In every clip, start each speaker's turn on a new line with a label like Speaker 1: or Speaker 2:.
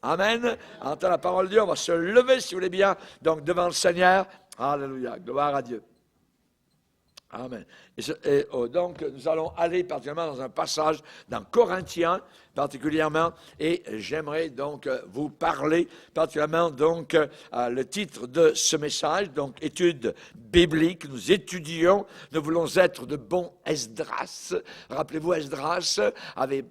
Speaker 1: Amen. Entend la parole de Dieu. On va se lever, si vous voulez bien, donc devant le Seigneur. Alléluia. Gloire à Dieu. Amen. Donc, nous allons aller particulièrement dans un passage dans Corinthiens, particulièrement, et j'aimerais donc vous parler particulièrement, donc, le titre de ce message, donc, étude biblique. Nous étudions, nous voulons être de bons Esdras. Rappelez-vous, Esdras avait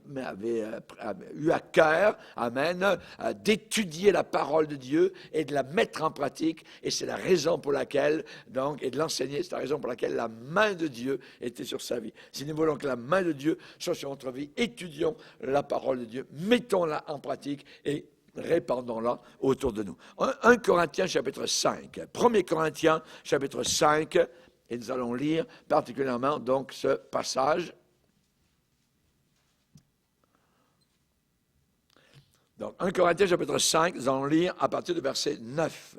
Speaker 1: eu à cœur, amen, d'étudier la parole de Dieu et de la mettre en pratique, et c'est la raison pour laquelle, donc, et de l'enseigner, c'est la raison pour laquelle la main de Dieu était sur sa vie. Si nous voulons que la main de Dieu soit sur notre vie, étudions la parole de Dieu, mettons-la en pratique et répandons-la autour de nous. 1 Corinthiens chapitre 5. 1 Corinthiens chapitre 5, et nous allons lire particulièrement donc ce passage. Donc 1 Corinthiens chapitre 5, nous allons lire à partir du verset 9.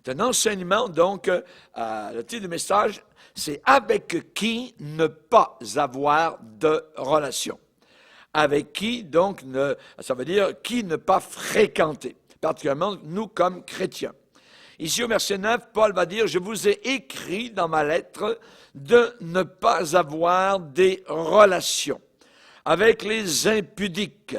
Speaker 1: C'est un enseignement, donc, le titre du message, c'est « Avec qui ne pas avoir de relation ». Avec qui, donc, ça veut dire qui ne pas fréquenter, particulièrement nous comme chrétiens. Ici au verset 9, Paul va dire « Je vous ai écrit dans ma lettre de ne pas avoir des relations avec les impudiques,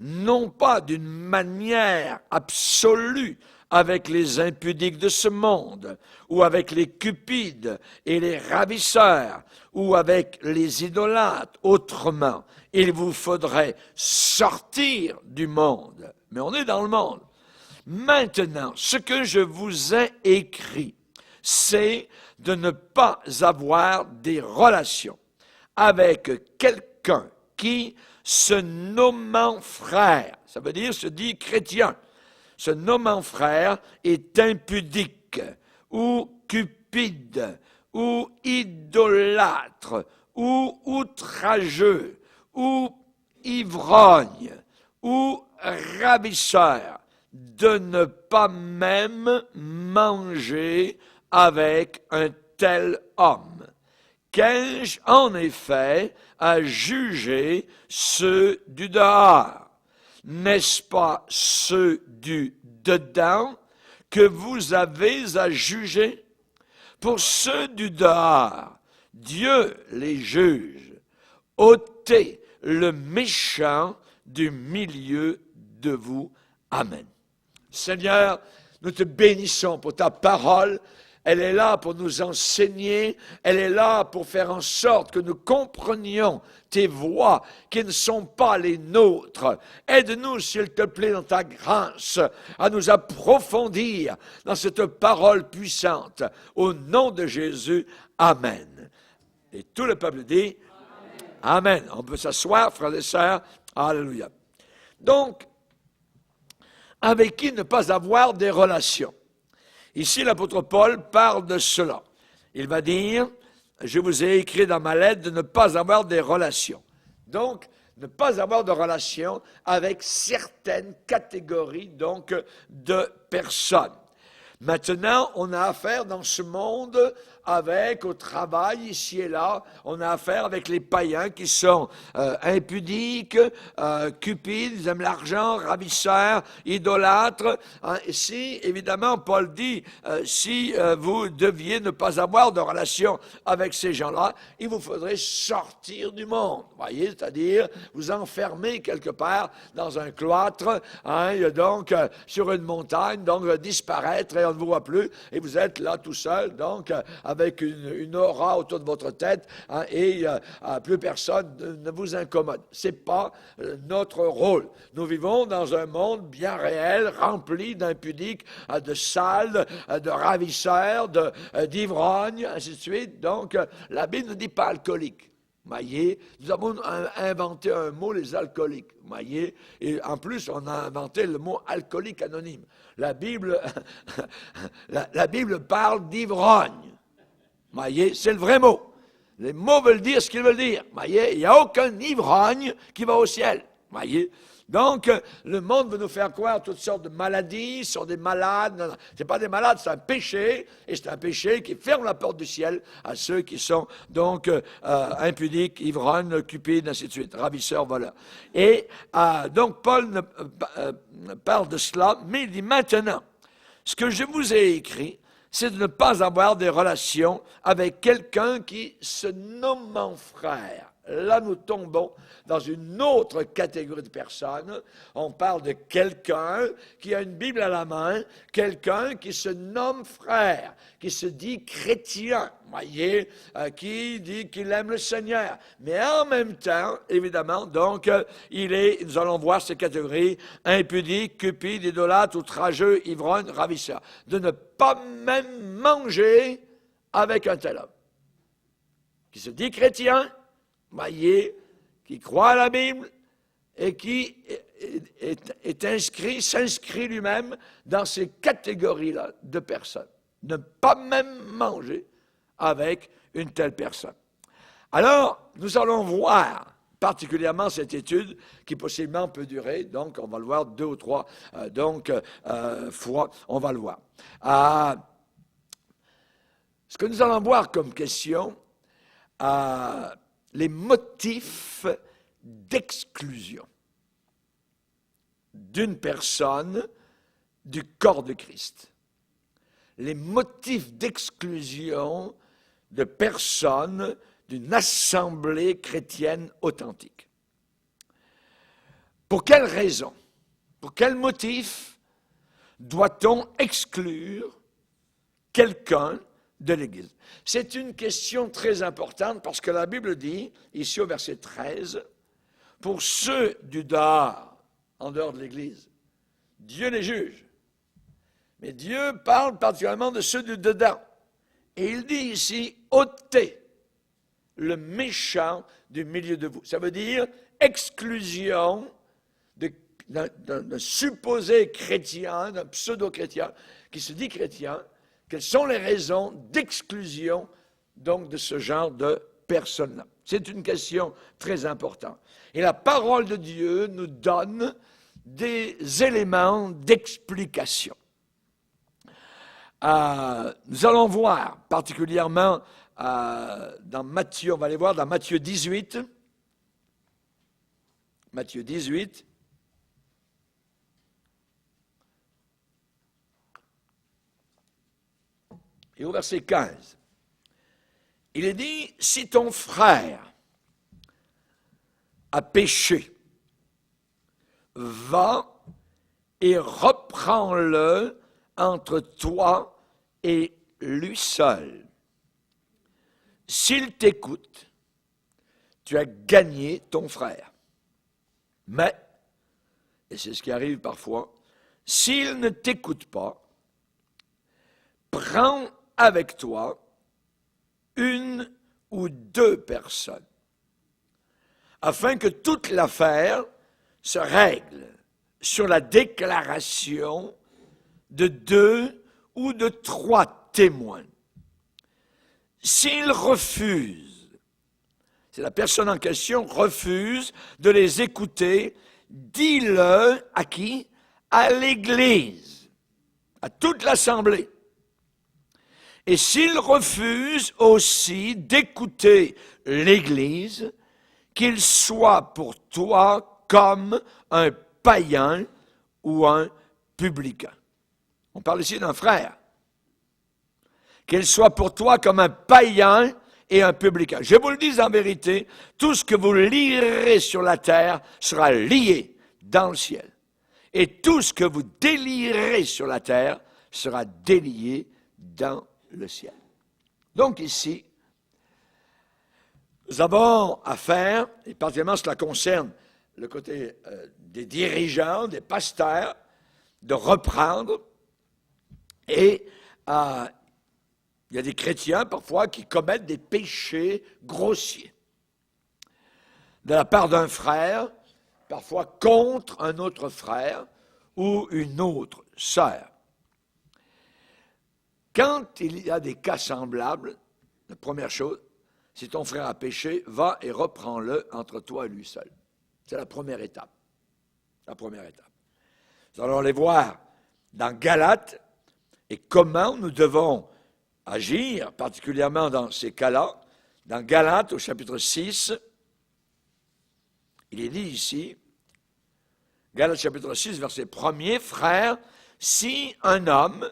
Speaker 1: non pas d'une manière absolue, avec les impudiques de ce monde, ou avec les cupides et les ravisseurs, ou avec les idolâtres. Autrement, il vous faudrait sortir du monde. Mais on est dans le monde. Maintenant, ce que je vous ai écrit, c'est de ne pas avoir des relations avec quelqu'un qui, se nommant frère, ça veut dire se dit chrétien, se nommant frère est impudique, ou cupide, ou idolâtre, ou outrageux, ou ivrogne, ou ravisseur, de ne pas même manger avec un tel homme. Qu'ai-je en effet à juger ceux du dehors? N'est-ce pas ceux du dedans que vous avez à juger? Pour ceux du dehors, Dieu les juge. Ôtez le méchant du milieu de vous. Amen. Seigneur, nous te bénissons pour ta parole. Elle est là pour nous enseigner, elle est là pour faire en sorte que nous comprenions tes voies qui ne sont pas les nôtres. Aide-nous, s'il te plaît, dans ta grâce, à nous approfondir dans cette parole puissante. Au nom de Jésus, Amen. Et tout le peuple dit, Amen. On peut s'asseoir, frères et sœurs. Alléluia. Donc, avec qui ne pas avoir des relations? Ici, l'apôtre Paul parle de cela. Il va dire, je vous ai écrit dans ma lettre de ne pas avoir des relations. Donc, ne pas avoir de relations avec certaines catégories, donc, de personnes. Maintenant, on a affaire dans ce monde avec, au travail, ici et là, on a affaire avec les païens qui sont impudiques, cupides, ils aiment l'argent, ravisseurs, idolâtres. Si, évidemment, Paul dit, si vous deviez ne pas avoir de relation avec ces gens-là, il vous faudrait sortir du monde. Voyez, c'est-à-dire vous enfermer quelque part dans un cloître, donc sur une montagne, donc disparaître et on ne vous voit plus, et vous êtes là tout seul, donc avec une aura autour de votre tête, et plus personne ne vous incommode. C'est pas notre rôle. Nous vivons dans un monde bien réel, rempli d'impudiques, de sales, de ravisseurs, d'ivrognes, ainsi de suite. Donc, la Bible ne dit pas alcoolique. Voyez, nous avons inventé un mot, les alcooliques. Voyez, et en plus, on a inventé le mot alcoolique anonyme. La Bible, la Bible parle d'ivrogne. Voyez, c'est le vrai mot. Les mots veulent dire ce qu'ils veulent dire. Voyez, il n'y a aucun ivrogne qui va au ciel. Voyez, Donc, le monde veut nous faire croire toutes sortes de maladies, sont des malades. Non, non, ce n'est pas des malades, c'est un péché, et c'est un péché qui ferme la porte du ciel à ceux qui sont donc impudiques, ivrognes, cupides, ainsi de suite, ravisseurs, voleurs. Et donc, Paul parle de cela, mais il dit maintenant, ce que je vous ai écrit, c'est de ne pas avoir des relations avec quelqu'un qui se nomme en frère. Là, nous tombons dans une autre catégorie de personnes. On parle de quelqu'un qui a une Bible à la main, quelqu'un qui se nomme frère, qui se dit chrétien, voyez, qui dit qu'il aime le Seigneur. Mais en même temps, évidemment, donc, nous allons voir ces catégories, impudiques, cupides, idolâtres, outrageux, ivrognes, ravisseurs. De ne pas même manger avec un tel homme, qui se dit chrétien, voyez, qui croit à la Bible et qui s'inscrit lui-même dans ces catégories-là de personnes. Ne pas même manger avec une telle personne. Alors, nous allons voir particulièrement cette étude qui possiblement peut durer, donc on va le voir 2 ou 3 fois, on va le voir. Ce que nous allons voir comme question, les motifs d'exclusion d'une personne du corps de Christ. Les motifs d'exclusion de personnes d'une assemblée chrétienne authentique. Pour quelle raison, pour quel motif doit-on exclure quelqu'un de l'Église? C'est une question très importante parce que la Bible dit, ici au verset 13, pour ceux du dehors, en dehors de l'Église, Dieu les juge. Mais Dieu parle particulièrement de ceux du dedans. Et il dit ici, ôtez le du milieu de vous. Ça veut dire exclusion d'un supposé chrétien, d'un pseudo-chrétien, qui se dit chrétien. Quelles sont les raisons d'exclusion donc de ce genre de personnes-là? C'est une question très importante. Et la parole de Dieu nous donne des éléments d'explication. Nous allons voir particulièrement dans Matthieu, on va aller voir dans Matthieu 18. Matthieu 18. Et au verset 15, il est dit, si ton frère a péché, va et reprends-le entre toi et lui seul. S'il t'écoute, tu as gagné ton frère. Mais, et c'est ce qui arrive parfois, s'il ne t'écoute pas, prends avec toi une ou 2 personnes, afin que toute l'affaire se règle sur la déclaration de 2 ou de 3 témoins. S'ils refusent, si la personne en question refuse de les écouter, dis-le à qui? À l'Église, à toute l'Assemblée. Et s'il refuse aussi d'écouter l'Église, qu'il soit pour toi comme un païen ou un publicain. On parle ici d'un frère. Qu'il soit pour toi comme un païen et un publicain. Je vous le dis en vérité, tout ce que vous lirez sur la terre sera lié dans le ciel. Et tout ce que vous délierez sur la terre sera délié dans le ciel. Donc ici, nous avons affaire, et particulièrement cela concerne le côté des dirigeants, des pasteurs, de reprendre, et il y a des chrétiens parfois qui commettent des péchés grossiers de la part d'un frère, parfois contre un autre frère ou une autre sœur. Quand il y a des cas semblables, la première chose, si ton frère a péché, va et reprends-le entre toi et lui seul. C'est la première étape. La première étape. Nous allons les voir dans Galates et comment nous devons agir, particulièrement dans ces cas-là. Dans Galates, au chapitre 6, il est dit ici, Galates chapitre 6, verset 1er, « Frères, si un homme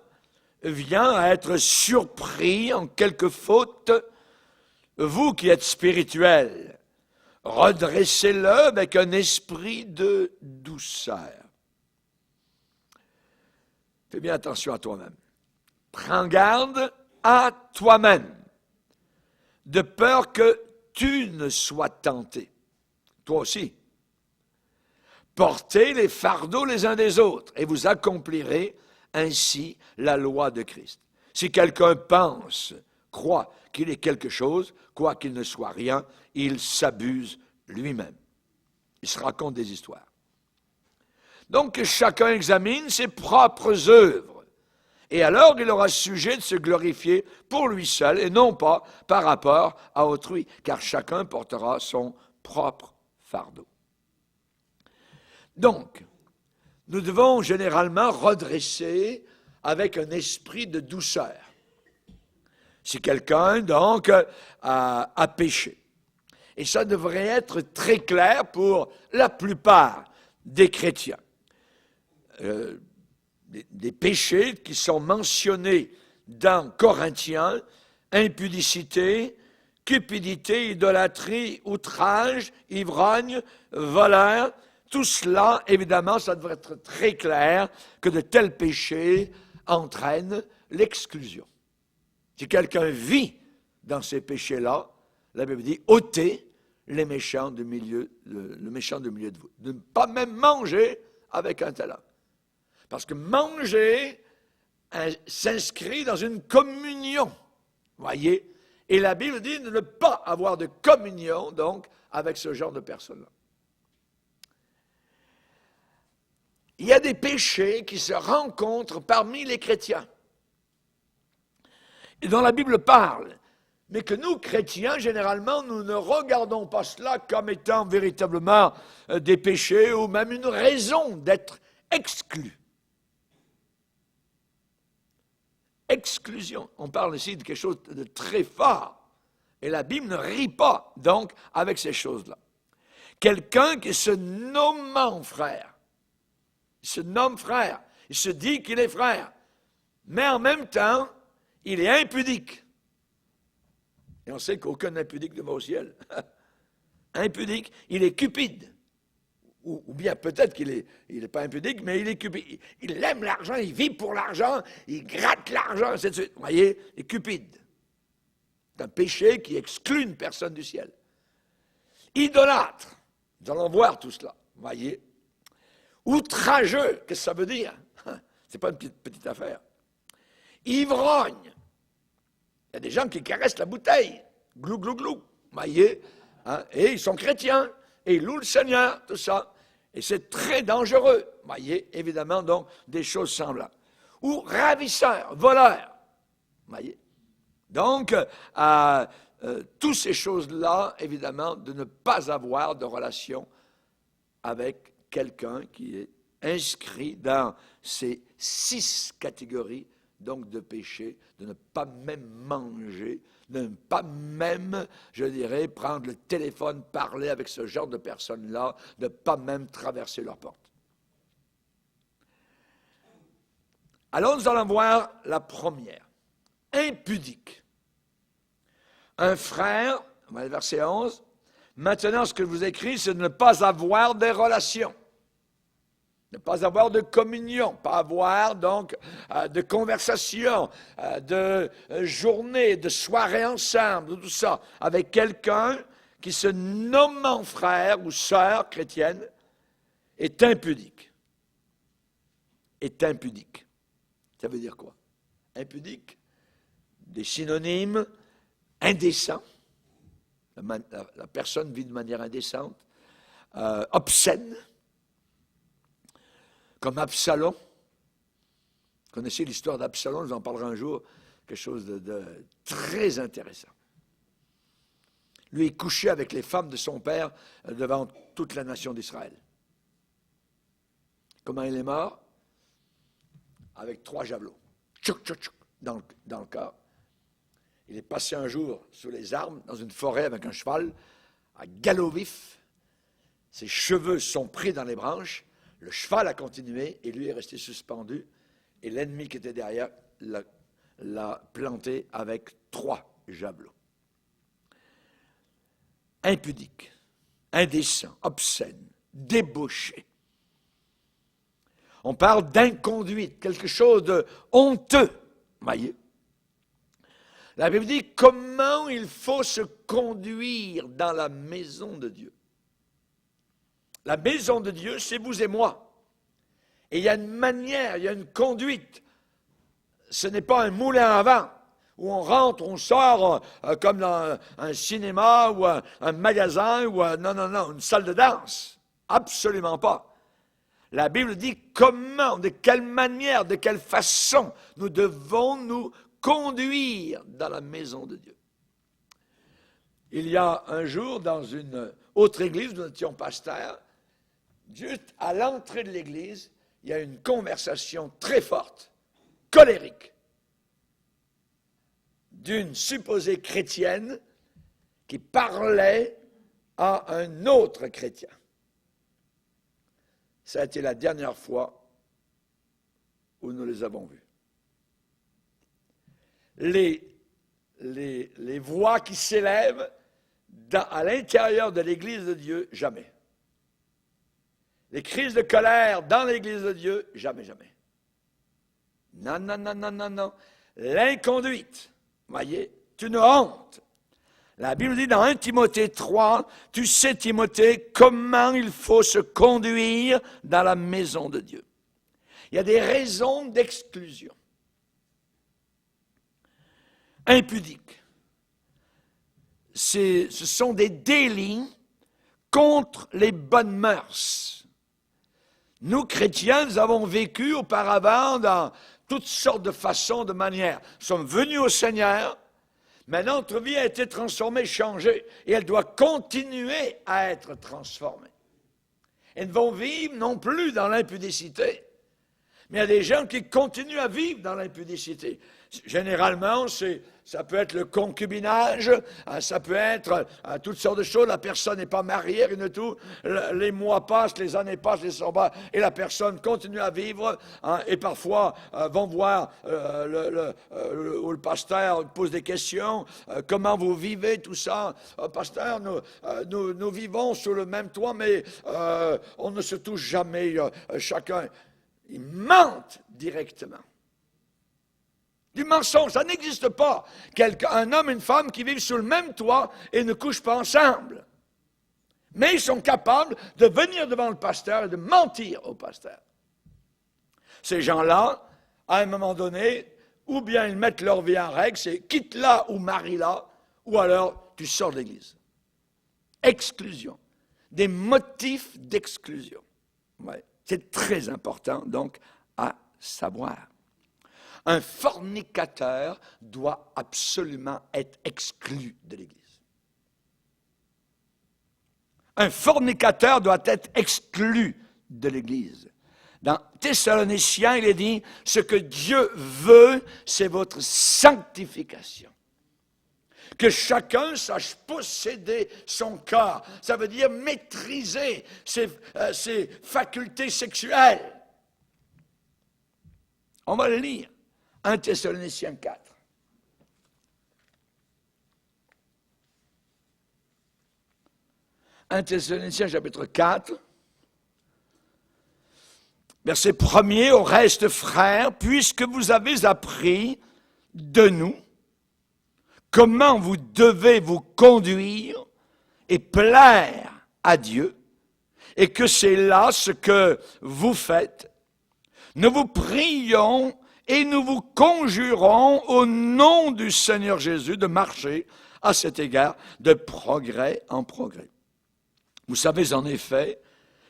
Speaker 1: vient à être surpris en quelque faute, vous qui êtes spirituels, redressez-le avec un esprit de douceur. » Fais bien attention à toi-même. Prends garde à toi-même, de peur que tu ne sois tenté. Toi aussi. Portez les fardeaux les uns des autres et vous accomplirez ainsi la loi de Christ. Si quelqu'un pense, croit qu'il est quelque chose, quoi qu'il ne soit rien, il s'abuse lui-même. Il se raconte des histoires. Donc que chacun examine ses propres œuvres. Et alors il aura sujet de se glorifier pour lui seul et non pas par rapport à autrui, car chacun portera son propre fardeau. Donc, nous devons généralement redresser avec un esprit de douceur. Si quelqu'un, donc, a péché. Et ça devrait être très clair pour la plupart des chrétiens. Des péchés qui sont mentionnés dans Corinthiens, impudicité, cupidité, idolâtrie, outrage, ivrogne, voleur. Tout cela, évidemment, ça devrait être très clair que de tels péchés entraînent l'exclusion. Si quelqu'un vit dans ces péchés-là, la Bible dit, ôtez les méchants le méchant du milieu de vous. De ne pas même manger avec un tel homme. Parce que manger s'inscrit dans une communion, voyez. Et la Bible dit de ne pas avoir de communion, donc, avec ce genre de personnes-là. Il y a des péchés qui se rencontrent parmi les chrétiens, et dont la Bible parle, mais que nous, chrétiens, généralement, nous ne regardons pas cela comme étant véritablement des péchés ou même une raison d'être exclus. Exclusion. On parle ici de quelque chose de très fort. Et la Bible ne rit pas, donc, avec ces choses-là. Quelqu'un qui se nommant frère, il se nomme frère, il se dit qu'il est frère, mais en même temps, il est impudique. Et on sait qu'aucun impudique ne va au ciel. Impudique, il est cupide. Ou bien peut-être qu'il n'est pas impudique, mais il est cupide. Il aime l'argent, il vit pour l'argent, il gratte l'argent, ainsi de suite. Vous voyez, il est cupide. C'est un péché qui exclut une personne du ciel. Idolâtre, nous allons voir tout cela, vous voyez. Outrageux, qu'est-ce que ça veut dire? C'est pas une petite affaire. Ivrogne. Il y a des gens qui caressent la bouteille. Glou, glou, glou. Vous voyez? Hein? Et ils sont chrétiens. Et ils louent le Seigneur, tout ça. Et c'est très dangereux. Vous voyez? Évidemment, donc, des choses semblables. Ou ravisseur, voleur. Vous voyez? Donc, toutes ces choses-là, évidemment, de ne pas avoir de relation avec quelqu'un qui est inscrit dans ces 6 catégories donc de péché, de ne pas même manger, de ne pas même, je dirais, prendre le téléphone, parler avec ce genre de personnes-là, de ne pas même traverser leur porte. Alors nous allons voir la première, impudique. Un frère, verset 11, maintenant ce que je vous écris, c'est de ne pas avoir des relations. Ne pas avoir de communion, pas avoir donc de conversation, de journée, de soirée ensemble, tout ça, avec quelqu'un qui se nommant frère ou sœur chrétienne est impudique. Est impudique. Ça veut dire quoi? Impudique, des synonymes, indécent, la personne vit de manière indécente, obscène, comme Absalom. Vous connaissez l'histoire d'Absalom, je vous en parlerai un jour, quelque chose de très intéressant. Lui est couché avec les femmes de son père devant toute la nation d'Israël. Comment il est mort? Avec 3 javelots. Tchouk, tchouk, tchouk, dans le corps. Il est passé un jour sous les arbres, dans une forêt avec un cheval, à galop vif. Ses cheveux sont pris dans les branches. Le cheval a continué et lui est resté suspendu. Et l'ennemi qui était derrière l'a planté avec 3 javelots. Impudique, indécent, obscène, débauché. On parle d'inconduite, quelque chose de honteux. Voyez? La Bible dit comment il faut se conduire dans la maison de Dieu. La maison de Dieu, c'est vous et moi. Et il y a une manière, il y a une conduite. Ce n'est pas un moulin à vent où on rentre, on sort comme dans un cinéma ou un magasin ou non, une salle de danse. Absolument pas. La Bible dit comment, de quelle manière, de quelle façon nous devons nous conduire dans la maison de Dieu. Il y a un jour, dans une autre église, nous étions pasteurs, juste à l'entrée de l'église, il y a une conversation très forte, colérique, d'une supposée chrétienne qui parlait à un autre chrétien. Ça a été la dernière fois où nous les avons vus. Les voix qui s'élèvent à l'intérieur de l'Église de Dieu, jamais. Les crises de colère dans l'Église de Dieu, jamais, jamais. Non. L'inconduite, voyez, c'est une honte. La Bible dit dans 1 Timothée 3, tu sais, Timothée, comment il faut se conduire dans la maison de Dieu. Il y a des raisons d'exclusion. Impudique. Ce sont des délits contre les bonnes mœurs. Nous, chrétiens, nous avons vécu auparavant dans toutes sortes de façons, de manières. Nous sommes venus au Seigneur, mais notre vie a été transformée, changée, et elle doit continuer à être transformée. Elles ne vont vivre non plus dans l'impudicité, mais il y a des gens qui continuent à vivre dans l'impudicité. Généralement, ça peut être le concubinage, ça peut être toutes sortes de choses. La personne n'est pas mariée, rien de tout. Les mois passent, les années passent, les ans passent, et la personne continue à vivre. Et parfois, vont voir le pasteur pose des questions. Comment vous vivez tout ça? Pasteur, nous vivons sous le même toit, mais on ne se touche jamais chacun. Ils mentent directement. Du mensonge, ça n'existe pas. Un homme et une femme qui vivent sous le même toit et ne couchent pas ensemble. Mais ils sont capables de venir devant le pasteur et de mentir au pasteur. Ces gens-là, à un moment donné, ou bien ils mettent leur vie en règle, c'est quitte-la ou marie-la, ou alors tu sors de l'église. Exclusion. Des motifs d'exclusion. Ouais. C'est très important, donc, à savoir. Un fornicateur doit absolument être exclu de l'Église. Un fornicateur doit être exclu de l'Église. Dans Thessaloniciens, il est dit, ce que Dieu veut, c'est votre sanctification. Que chacun sache posséder son corps. Ça veut dire maîtriser ses facultés sexuelles. On va le lire. 1 Thessaloniciens 4. « 1 Thessaloniciens chapitre 4, verset 1er, au reste, frères, puisque vous avez appris de nous comment vous devez vous conduire et plaire à Dieu, et que c'est là ce que vous faites, nous vous prions et nous vous conjurons au nom du Seigneur Jésus de marcher à cet égard de progrès en progrès. Vous savez en effet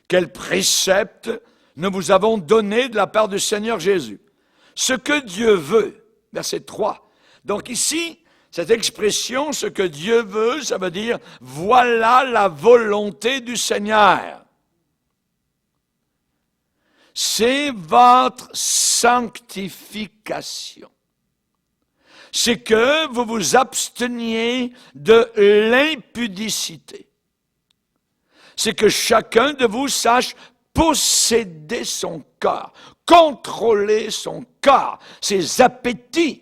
Speaker 1: quel précepte nous vous avons donné de la part du Seigneur Jésus. Ce que Dieu veut, verset 3. Donc ici, cette expression, ce que Dieu veut, ça veut dire, voilà la volonté du Seigneur. c'est votre sanctification. C'est que vous vous absteniez de l'impudicité. C'est que chacun de vous sache posséder son corps, contrôler son corps, ses appétits.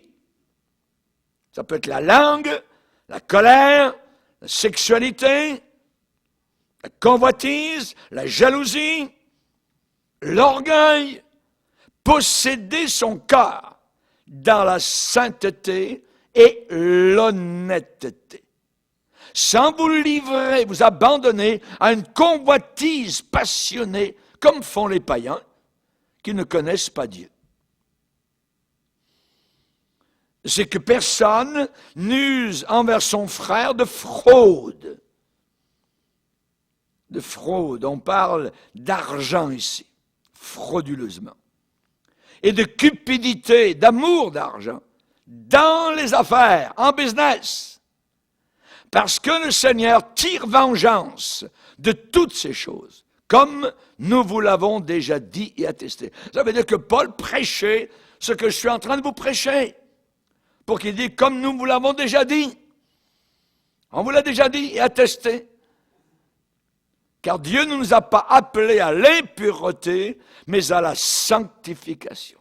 Speaker 1: Ça peut être la langue, la colère, la sexualité, la convoitise, la jalousie, l'orgueil. Posséder son corps dans la sainteté et l'honnêteté. Sans vous livrer, vous abandonner à une convoitise passionnée, comme font les païens qui ne connaissent pas Dieu. C'est que personne n'use envers son frère de fraude. De fraude, on parle d'argent ici, frauduleusement. Et de cupidité, d'amour d'argent, dans les affaires, en business. Parce que le Seigneur tire vengeance de toutes ces choses, comme nous vous l'avons déjà dit et attesté. Ça veut dire que Paul prêchait ce que je suis en train de vous prêcher. Pour qu'il dise, comme nous vous l'avons déjà dit. On vous l'a déjà dit et attesté. Car Dieu ne nous a pas appelés à l'impureté, mais à la sanctification.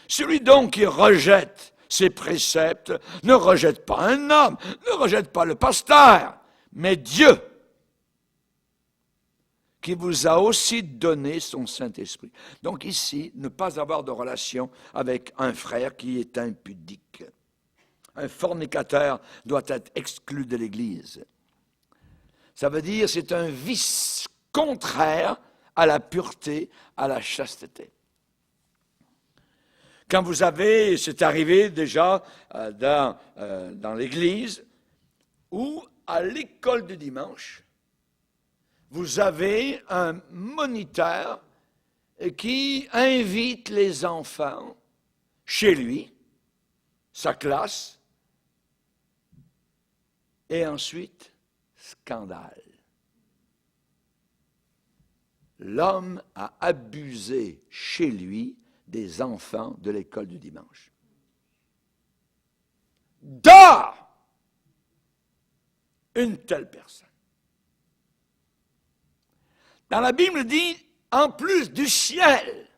Speaker 1: Celui donc qui rejette ses préceptes ne rejette pas un homme, ne rejette pas le pasteur, mais Dieu, qui vous a aussi donné son Saint-Esprit. Donc ici, ne pas avoir de relation avec un frère qui est impudique. Un fornicateur doit être exclu de l'Église. Ça veut dire c'est un vice contraire à la pureté, à la chasteté. Quand vous avez, c'est arrivé déjà dans l'Église ou à l'école du dimanche, vous avez un moniteur qui invite les enfants chez lui, sa classe, et ensuite, scandale. L'homme a abusé chez lui des enfants de l'école du dimanche. Dehors! Une telle personne. Dans la Bible dit, en plus du ciel,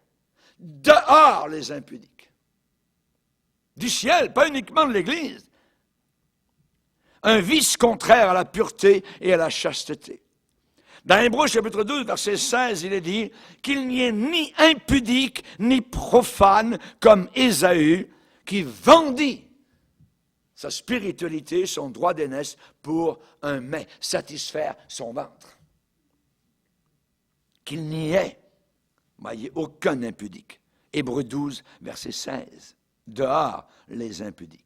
Speaker 1: dehors les impudiques. Du ciel, pas uniquement de l'Église. Un vice contraire à la pureté et à la chasteté. Dans Hébreux chapitre 12, verset 16, il est dit qu'il n'y ait ni impudique ni profane comme Ésaü qui vendit sa spiritualité, son droit d'aînesse pour un mets, satisfaire son ventre. Qu'il n'y ait, voyez, aucun impudique. Hébreux 12, verset 16. Dehors les impudiques.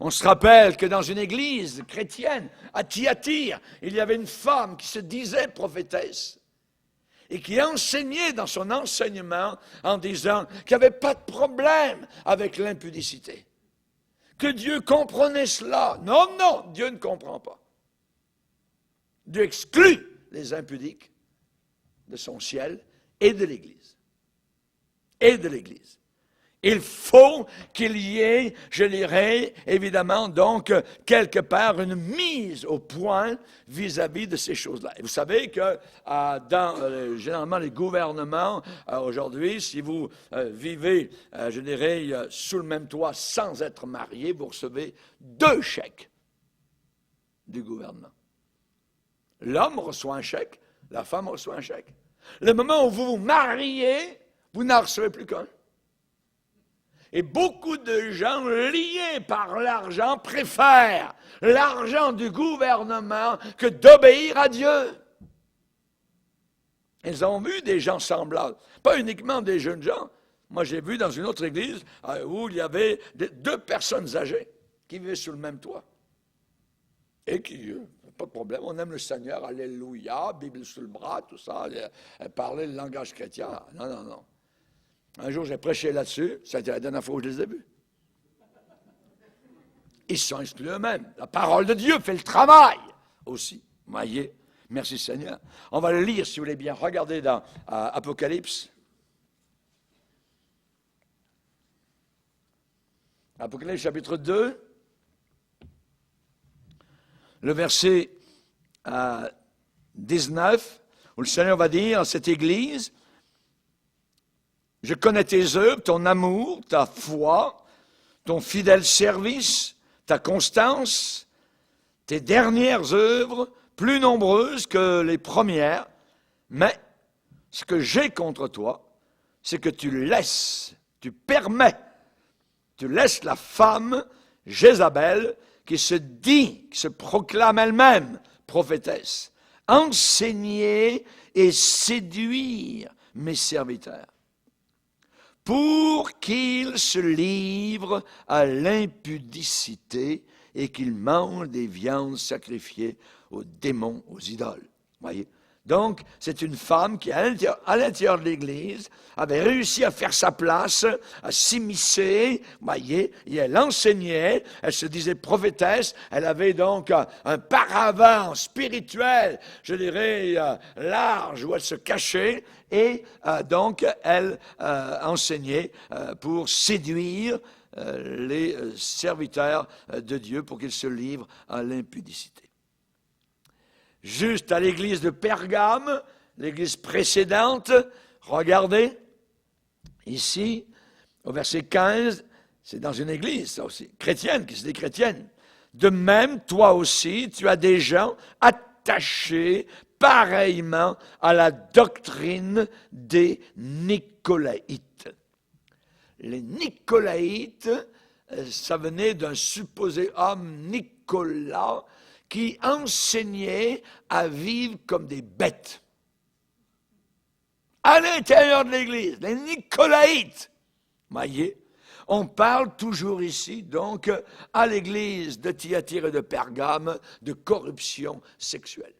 Speaker 1: On se rappelle que dans une église chrétienne, à Thyatire, il y avait une femme qui se disait prophétesse et qui enseignait dans son enseignement en disant qu'il n'y avait pas de problème avec l'impudicité. Que Dieu comprenait cela. Non, non, Dieu ne comprend pas. Dieu exclut les impudiques de son ciel et de l'Église. Et de l'Église. Il faut qu'il y ait, je dirais, évidemment, donc, quelque part, une mise au point vis-à-vis de ces choses-là. Et vous savez que généralement, les gouvernements, aujourd'hui, si vous vivez, je dirais, sous le même toit sans être marié, vous recevez 2 chèques du gouvernement. L'homme reçoit un chèque, la femme reçoit un chèque. Le moment où vous vous mariez, vous n'en recevez plus qu'un. Et beaucoup de gens liés par l'argent préfèrent l'argent du gouvernement que d'obéir à Dieu. Ils ont vu des gens semblables, pas uniquement des jeunes gens. Moi, j'ai vu dans une autre église où il y avait 2 personnes âgées qui vivaient sous le même toit. Et qui, pas de problème, on aime le Seigneur, alléluia, Bible sous le bras, tout ça, parler le langage chrétien. Non, non, non. Un jour, j'ai prêché là-dessus, ça a été la dernière fois où je les ai vus. Ils se sont exclus eux-mêmes. La parole de Dieu fait le travail aussi. Voyez, merci Seigneur. On va le lire, si vous voulez bien. Regardez dans Apocalypse. Apocalypse chapitre 2, le verset 19, où le Seigneur va dire à cette Église, « Je connais tes œuvres, ton amour, ta foi, ton fidèle service, ta constance, tes dernières œuvres, plus nombreuses que les premières, mais ce que j'ai contre toi, c'est que tu laisses la femme Jézabel, qui se proclame elle-même prophétesse, enseigner et séduire mes serviteurs, pour qu'ils se livrent à l'impudicité et qu'ils mangent des viandes sacrifiées aux démons, aux idoles. Voyez? Donc, c'est une femme qui, à l'intérieur de l'Église, avait réussi à faire sa place, à s'immiscer, voyez, et elle enseignait, elle se disait prophétesse, elle avait donc un paravent spirituel, je dirais, large, où elle se cachait, et donc elle enseignait pour séduire les serviteurs de Dieu pour qu'ils se livrent à l'impudicité. Juste à l'église de Pergame, l'église précédente, regardez, ici, au verset 15, c'est dans une église, ça aussi, chrétienne, qui se dit chrétienne. De même, toi aussi, tu as des gens attachés pareillement à la doctrine des Nicolaïtes. Les Nicolaïtes, ça venait d'un supposé homme Nicolas, qui enseignaient à vivre comme des bêtes. À l'intérieur de l'Église, les Nicolaïtes. Voyez, on parle toujours ici, donc, à l'Église de Thyatire et de Pergame, de corruption sexuelle.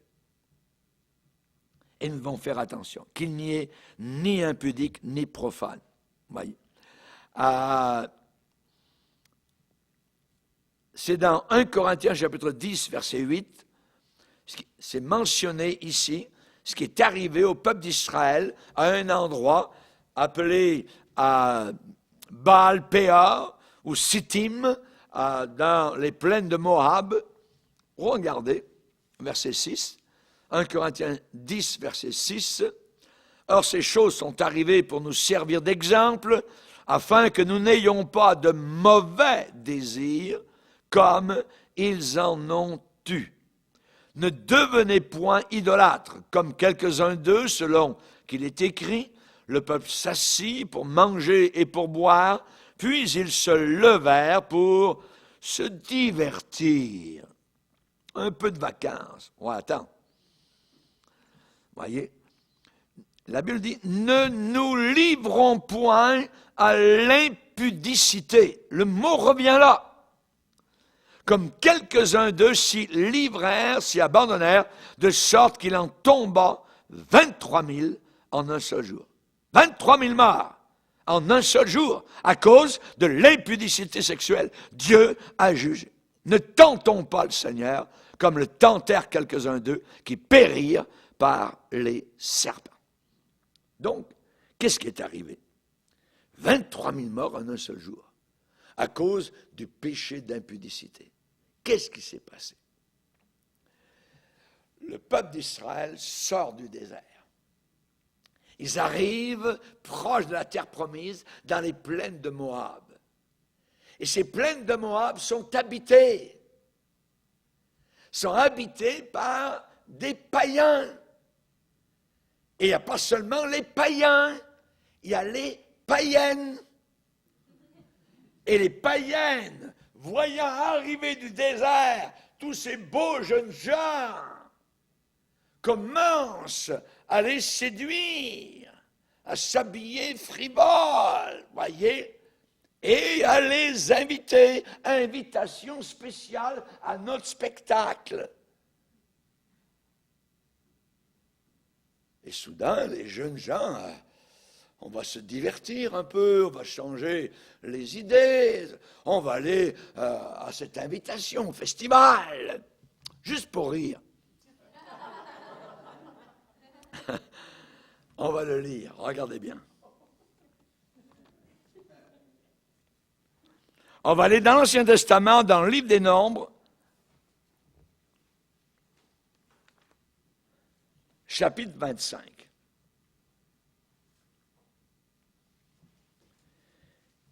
Speaker 1: Et nous devons faire attention, qu'il n'y ait ni impudique, ni profane. Voyez. C'est dans 1 Corinthiens chapitre 10, verset 8, c'est mentionné ici, ce qui est arrivé au peuple d'Israël à un endroit appelé Baal-Péor ou Sittim, dans les plaines de Moab. Regardez, verset 6, 1 Corinthiens 10, verset 6. « Or, ces choses sont arrivées pour nous servir d'exemple, afin que nous n'ayons pas de mauvais désirs, comme ils en ont eu. Ne devenez point idolâtres, comme quelques-uns d'eux, selon qu'il est écrit, le peuple s'assit pour manger et pour boire, puis ils se levèrent pour se divertir. » Un peu de vacances. Ouais, attends. Voyez, la Bible dit, ne nous livrons point à l'impudicité. Le mot revient là. Comme quelques-uns d'eux s'y livrèrent, s'y abandonnèrent, de sorte qu'il en tomba 23 000 en un seul jour. 23 000 morts en un seul jour, à cause de l'impudicité sexuelle. Dieu a jugé. Ne tentons pas le Seigneur, comme le tentèrent quelques-uns d'eux, qui périrent par les serpents. Donc, qu'est-ce qui est arrivé? 23 000 morts en un seul jour, à cause du péché d'impudicité. Qu'est-ce qui s'est passé? Le peuple d'Israël sort du désert. Ils arrivent proche de la terre promise, dans les plaines de Moab. Et ces plaines de Moab sont habitées par des païens. Et il n'y a pas seulement les païens, il y a les païennes. Et les païennes, voyant arriver du désert tous ces beaux jeunes gens, commencent à les séduire, à s'habiller frivoles, voyez, et à les inviter, invitation spéciale à notre spectacle. Et soudain, les jeunes gens, on va se divertir un peu, on va changer les idées, on va aller à cette invitation au festival, juste pour rire. On va le lire, regardez bien. On va aller dans l'Ancien Testament, dans le livre des Nombres, chapitre 25.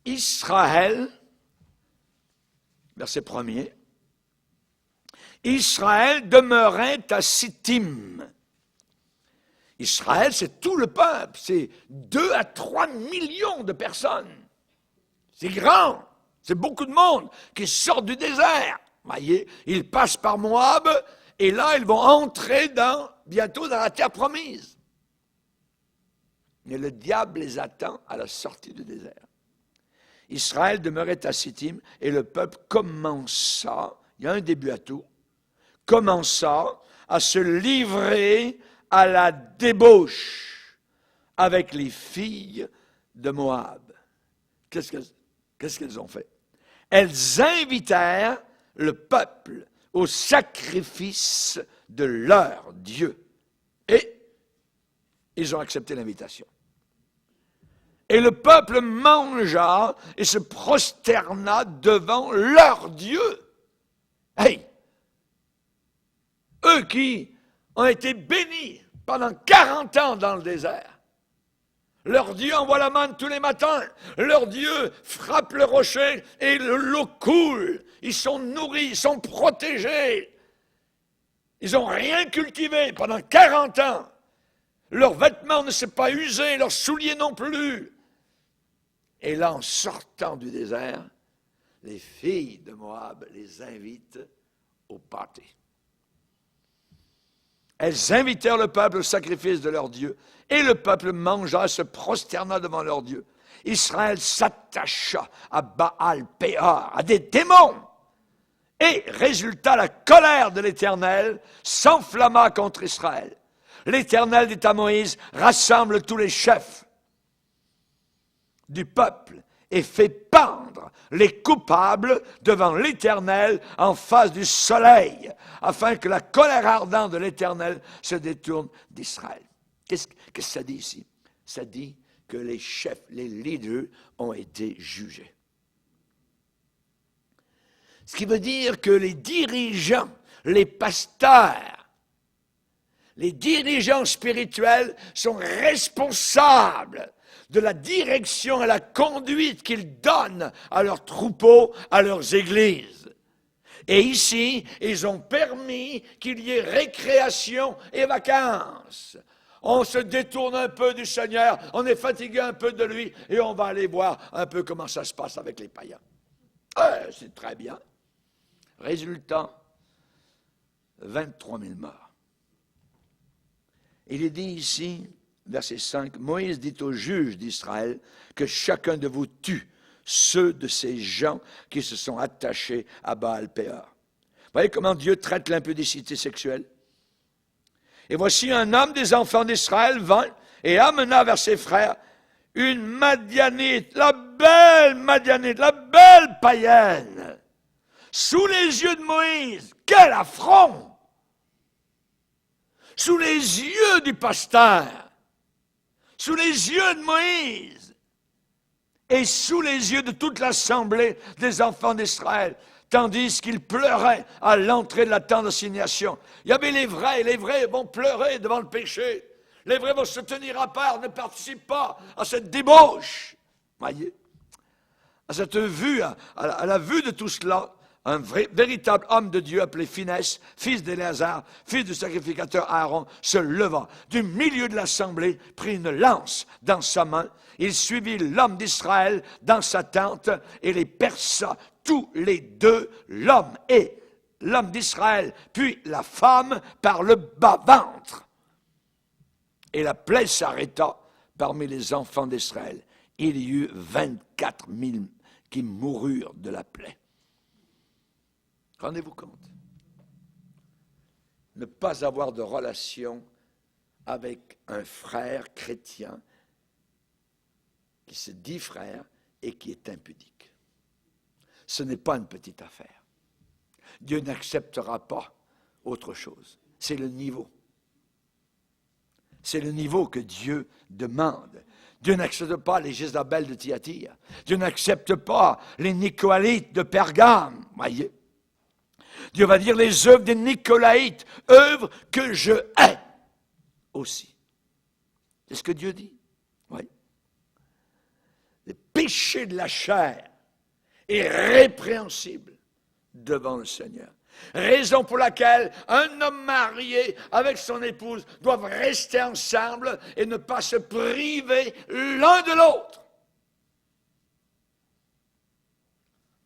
Speaker 1: Israël, verset 1er, Israël demeurait à Sittim. Israël, c'est tout le peuple, c'est 2 à 3 millions de personnes. C'est grand, c'est beaucoup de monde qui sort du désert. Voyez, ils passent par Moab et là, ils vont entrer bientôt dans la terre promise. Mais le diable les attend à la sortie du désert. Israël demeurait à Sittim et le peuple commença, il y a un début à tout, commença à se livrer à la débauche avec les filles de Moab. Qu'est-ce qu'elles ont fait? Elles invitèrent le peuple au sacrifice de leur Dieu. Et ils ont accepté l'invitation. Et le peuple mangea et se prosterna devant leur Dieu. Hey! Eux qui ont été bénis pendant 40 ans dans le désert. Leur Dieu envoie la manne tous les matins. Leur Dieu frappe le rocher et l'eau coule. Ils sont nourris, ils sont protégés. Ils n'ont rien cultivé pendant 40 ans. Leurs vêtements ne s'est pas usés, leurs souliers non plus. Et là, en sortant du désert, les filles de Moab les invitent au pâté. Elles invitèrent le peuple au sacrifice de leur Dieu, et le peuple mangea, se prosterna devant leur Dieu. Israël s'attacha à Baal-Péor, à des démons, et résulta la colère de l'Éternel s'enflamma contre Israël. L'Éternel dit à Moïse, rassemble tous les chefs du peuple et fait pendre les coupables devant l'Éternel en face du soleil, afin que la colère ardente de l'Éternel se détourne d'Israël. Qu'est-ce que ça dit ici? Ça dit que les chefs, les leaders ont été jugés. Ce qui veut dire que les dirigeants, les pasteurs, les dirigeants spirituels sont responsables de la direction et la conduite qu'ils donnent à leurs troupeaux, à leurs églises. Et ici, ils ont permis qu'il y ait récréation et vacances. On se détourne un peu du Seigneur, on est fatigué un peu de lui, et on va aller voir un peu comment ça se passe avec les païens. C'est très bien. Résultat, 23 000 morts. Il est dit ici, verset 5, Moïse dit aux juges d'Israël que chacun de vous tue ceux de ces gens qui se sont attachés à Baal-Péor. Vous voyez comment Dieu traite l'impudicité sexuelle? Et voici un homme des enfants d'Israël vint et amena vers ses frères une Madianite, la belle païenne, sous les yeux de Moïse. Quel affront! Sous les yeux du pasteur, sous les yeux de Moïse, et sous les yeux de toute l'assemblée des enfants d'Israël, tandis qu'ils pleuraient à l'entrée de la tente d'assignation. Il y avait les vrais vont pleurer devant le péché. Les vrais vont se tenir à part, ne participent pas à cette débauche. Voyez, à cette vue, à la vue de tout cela, un véritable homme de Dieu appelé Phinès, fils d'Éléazar, fils du sacrificateur Aaron, se leva du milieu de l'assemblée, prit une lance dans sa main. Il suivit l'homme d'Israël dans sa tente et les perça tous les deux, l'homme d'Israël, puis la femme par le bas-ventre. Et la plaie s'arrêta parmi les enfants d'Israël. Il y eut 24 000 qui moururent de la plaie. Rendez-vous compte? Ne pas avoir de relation avec un frère chrétien qui se dit frère et qui est impudique. Ce n'est pas une petite affaire. Dieu n'acceptera pas autre chose. C'est le niveau. C'est le niveau que Dieu demande. Dieu n'accepte pas les Jézabel de Thyatire. Dieu n'accepte pas les Nicolaïtes de Pergame. Voyez. Dieu va dire les œuvres des Nicolaïtes, œuvres que je hais aussi. C'est ce que Dieu dit. Oui. Le péché de la chair est répréhensible devant le Seigneur. Raison pour laquelle un homme marié avec son épouse doivent rester ensemble et ne pas se priver l'un de l'autre.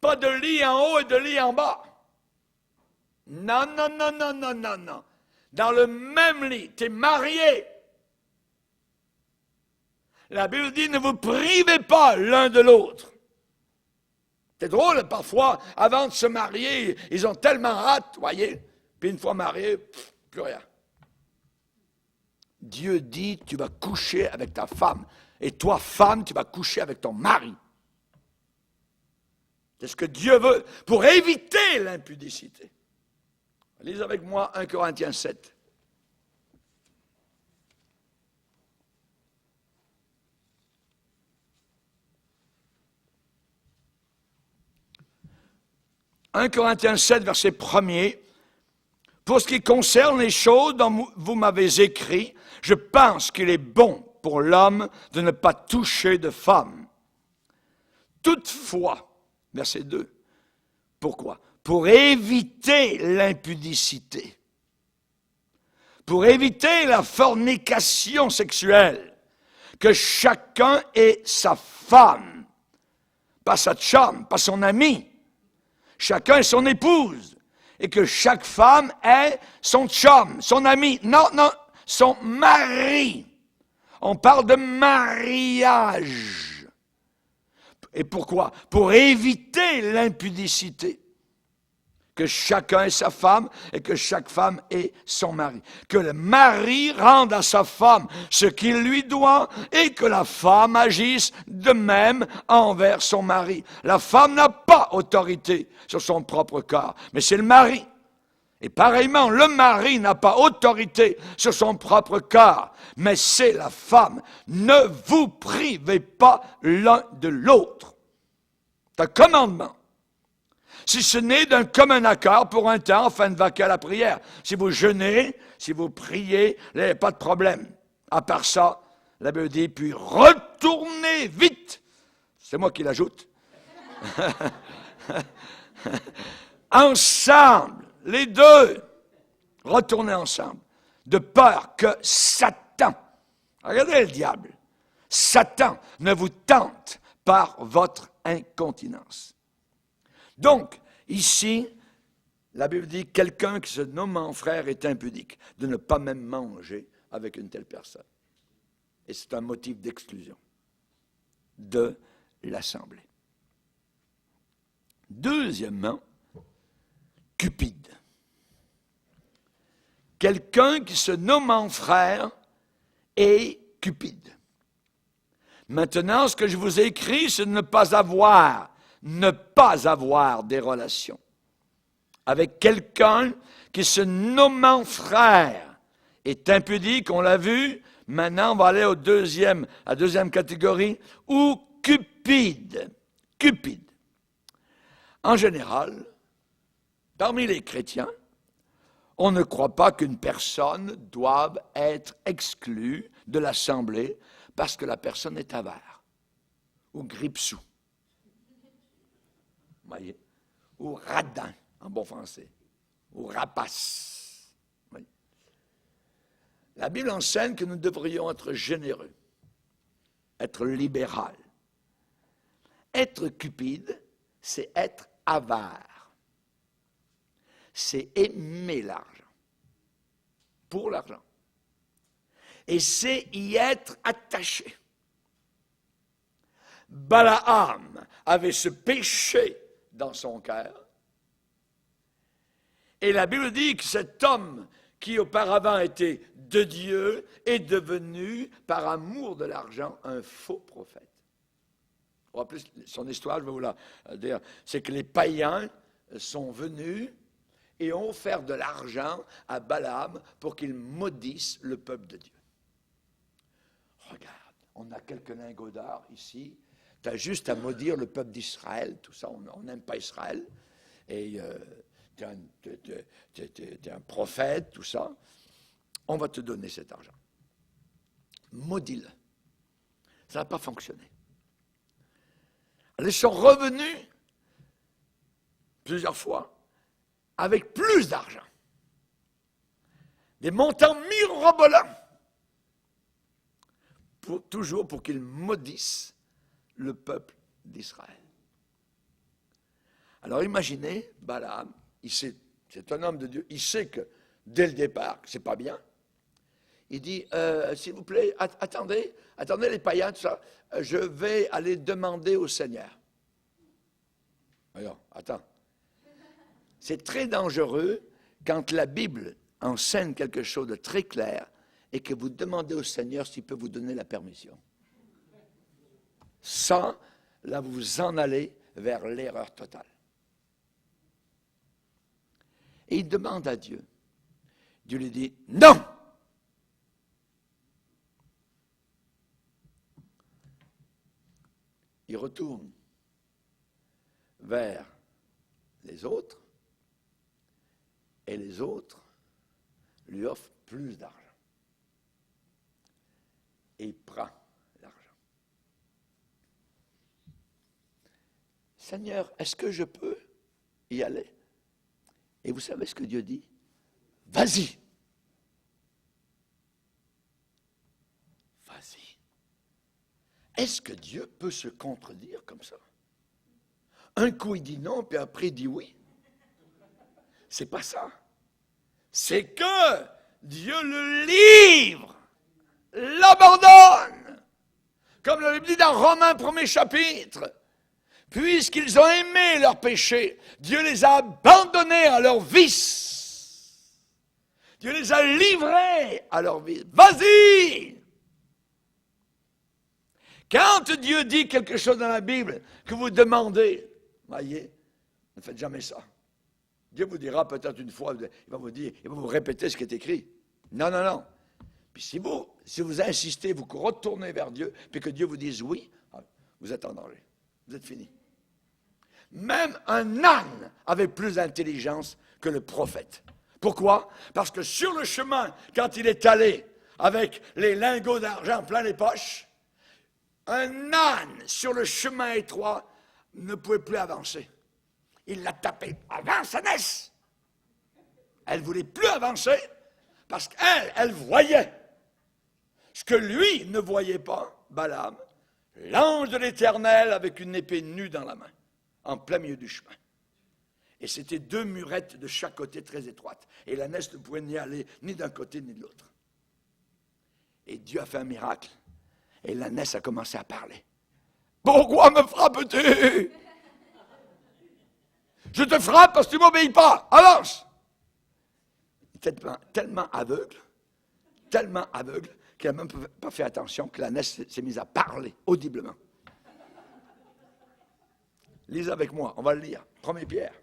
Speaker 1: Pas de lit en haut et de lit en bas. Non, non, non, non, non, non, non. Dans le même lit, tu es marié. La Bible dit, ne vous privez pas l'un de l'autre. C'est drôle, parfois, avant de se marier, ils ont tellement hâte, voyez, puis une fois mariés, plus rien. Dieu dit, tu vas coucher avec ta femme, et toi, femme, tu vas coucher avec ton mari. C'est ce que Dieu veut, pour éviter l'impudicité. Lisez avec moi 1 Corinthiens 7. « 1 Corinthiens 7, verset 1er. Pour ce qui concerne les choses dont vous m'avez écrit, je pense qu'il est bon pour l'homme de ne pas toucher de femme. Toutefois, verset 2, pourquoi? Pour éviter l'impudicité, pour éviter la fornication sexuelle, que chacun ait sa femme, pas sa chum, pas son ami, chacun ait son épouse, et que chaque femme ait son chum, son ami, non, non, son mari. On parle de mariage. Et pourquoi? Pour éviter l'impudicité. Que chacun ait sa femme et que chaque femme ait son mari. Que le mari rende à sa femme ce qu'il lui doit et que la femme agisse de même envers son mari. La femme n'a pas autorité sur son propre corps, mais c'est le mari. Et pareillement, le mari n'a pas autorité sur son propre corps, mais c'est la femme. Ne vous privez pas l'un de l'autre. C'est un commandement. Si ce n'est d'un commun accord pour un temps, afin de vaquer à la prière. Si vous jeûnez, si vous priez, il n'y a pas de problème. À part ça, la Bible dit, puis retournez vite. C'est moi qui l'ajoute. Ensemble, les deux, retournez ensemble, de peur que Satan, regardez le diable, Satan ne vous tente par votre incontinence. Donc, ici, la Bible dit, quelqu'un qui se nomme frère est impudique, de ne pas même manger avec une telle personne. Et c'est un motif d'exclusion de l'Assemblée. Deuxièmement, Cupide. Quelqu'un qui se nomme frère est Cupide. Maintenant, ce que je vous ai écrit, c'est de ne pas avoir des relations avec quelqu'un qui se nommant frère est impudique, on l'a vu. Maintenant, on va aller à la deuxième catégorie, ou cupide. Cupide. En général, parmi les chrétiens, on ne croit pas qu'une personne doive être exclue de l'assemblée parce que la personne est avare ou grippe-sous. Voyez, ou radin, en bon français, ou rapace. Voyez. La Bible enseigne que nous devrions être généreux, être libéral. Être cupide, c'est être avare. C'est aimer l'argent, pour l'argent. Et c'est y être attaché. Balaam avait ce péché dans son cœur. Et la Bible dit que cet homme qui auparavant était de Dieu est devenu, par amour de l'argent, un faux prophète. En plus, son histoire, je vais vous la dire, c'est que les païens sont venus et ont offert de l'argent à Balaam pour qu'il maudisse le peuple de Dieu. regarde, on a quelques lingots d'or ici, tu as juste à maudire le peuple d'Israël, tout ça, on n'aime pas Israël, et tu es un prophète, tout ça, on va te donner cet argent. Maudis-le. Ça n'a pas fonctionné. Ils sont revenus plusieurs fois avec plus d'argent. Des montants mirobolants. Toujours pour qu'ils maudissent le peuple d'Israël. Alors imaginez, Balaam, c'est un homme de Dieu, il sait que dès le départ, c'est pas bien. Il dit, s'il vous plaît, attendez les païens, tout ça, je vais aller demander au Seigneur. Alors, attends. C'est très dangereux quand la Bible enseigne quelque chose de très clair et que vous demandez au Seigneur s'il peut vous donner la permission. Ça, là, vous vous en allez vers l'erreur totale. Et il demande à Dieu. Dieu lui dit, non! Il retourne vers les autres et les autres lui offrent plus d'argent. Et il prend l'argent. Seigneur, est-ce que je peux y aller? Et vous savez ce que Dieu dit? Vas-y. Vas-y. Est-ce que Dieu peut se contredire comme ça? Un coup il dit non, puis après il dit oui. C'est pas ça. C'est que Dieu le livre, l'abandonne. Comme le dit dans Romains 1er chapitre. Puisqu'ils ont aimé leur péché, Dieu les a abandonnés à leur vice. Dieu les a livrés à leur vice. Vas-y! Quand Dieu dit quelque chose dans la Bible que vous demandez, voyez, ne faites jamais ça. Dieu vous dira peut-être une fois, il va vous répéter ce qui est écrit. Non, non, non. Puis si vous insistez, vous retournez vers Dieu, puis que Dieu vous dise oui, vous êtes en danger. Vous êtes fini. Même un âne avait plus d'intelligence que le prophète. Pourquoi? Parce que sur le chemin, quand il est allé avec les lingots d'argent plein les poches, un âne sur le chemin étroit ne pouvait plus avancer. Il l'a tapé. Avance, ânesse! Elle ne voulait plus avancer parce qu'elle voyait ce que lui ne voyait pas, Balaam, l'ange de l'Éternel avec une épée nue dans la main, en plein milieu du chemin. Et c'était deux murettes de chaque côté très étroites. Et l'ânesse ne pouvait ni aller ni d'un côté ni de l'autre. Et Dieu a fait un miracle. Et l'ânesse a commencé à parler. Pourquoi me frappes-tu? Je te frappe parce que tu ne m'obéis pas. Avance! Tellement aveugle qu'il n'a même pas fait attention que l'ânesse s'est mise à parler audiblement. Lisez avec moi, on va le lire. 1 Pierre.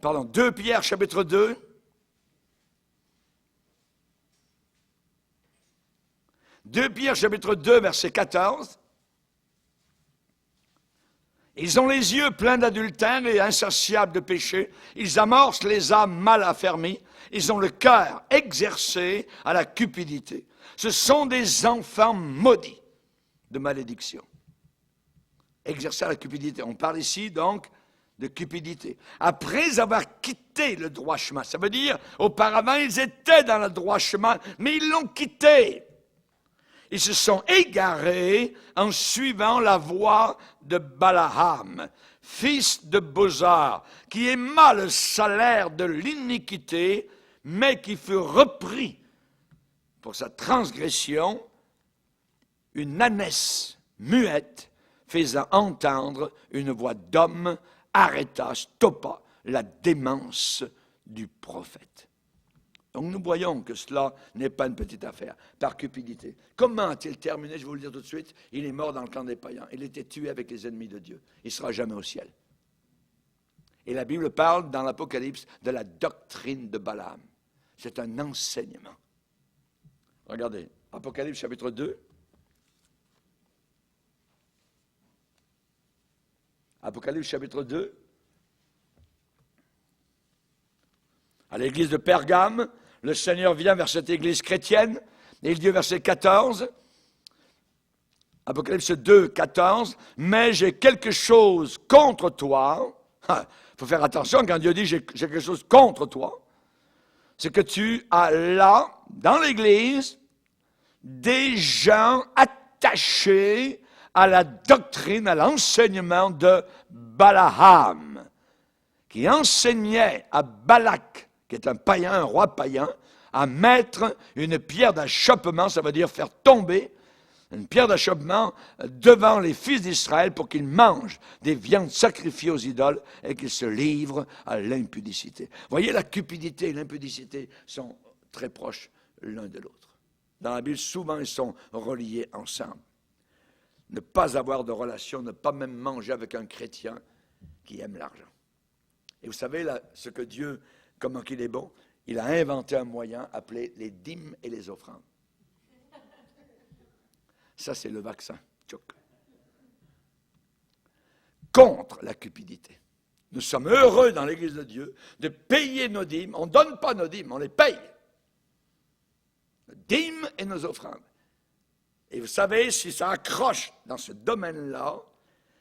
Speaker 1: Pardon, 2 Pierre, chapitre 2. Pierre, chapitre 2, verset 14. Ils ont les yeux pleins d'adultère et insatiables de péché. Ils amorcent les âmes mal affermies. Ils ont le cœur exercé à la cupidité. Ce sont des enfants maudits de malédiction. Exercé à la cupidité. On parle ici donc de cupidité. Après avoir quitté le droit chemin, ça veut dire, auparavant, ils étaient dans le droit chemin, mais ils l'ont quitté. Ils se sont égarés en suivant la voie de Balaam, fils de Bosar, qui aima le salaire de l'iniquité, mais qui fut repris pour sa transgression, une ânesse muette faisant entendre une voix d'homme arrêta, stoppa la démence du prophète. Donc nous voyons que cela n'est pas une petite affaire, par cupidité. Comment a-t-il terminé? Je vais vous le dire tout de suite. Il est mort dans le camp des païens. Il était tué avec les ennemis de Diur. Il ne sera jamais au ciel. Et la Bible parle dans l'Apocalypse de la doctrine de Balaam. C'est un enseignement. Regardez, Apocalypse chapitre 2. Apocalypse chapitre 2. À l'église de Pergame, le Seigneur vient vers cette église chrétienne, et il dit au verset 14, Apocalypse 2, 14, « Mais j'ai quelque chose contre toi. » Il faut faire attention quand Dieu dit « j'ai quelque chose contre toi ». C'est que tu as là, dans l'église, des gens attachés à la doctrine, à l'enseignement de Balaam, qui enseignait à Balak, qui est un païen, un roi païen, à mettre une pierre d'achoppement, ça veut dire faire tomber une pierre d'achoppement devant les fils d'Israël pour qu'ils mangent des viandes sacrifiées aux idoles et qu'ils se livrent à l'impudicité. Vous voyez, la cupidité et l'impudicité sont très proches l'un de l'autre. Dans la Bible, souvent, ils sont reliés ensemble. Ne pas avoir de relation, ne pas même manger avec un chrétien qui aime l'argent. Et vous savez, là, ce que Dieu, comment qu'il est bon, il a inventé un moyen appelé les dîmes et les offrandes. Ça, c'est le vaccin. Tchouk. Contre la cupidité. Nous sommes heureux dans l'Église de Dieu de payer nos dîmes. On ne donne pas nos dîmes, on les paye. Nos dîmes et nos offrandes. Et vous savez, si ça accroche dans ce domaine-là,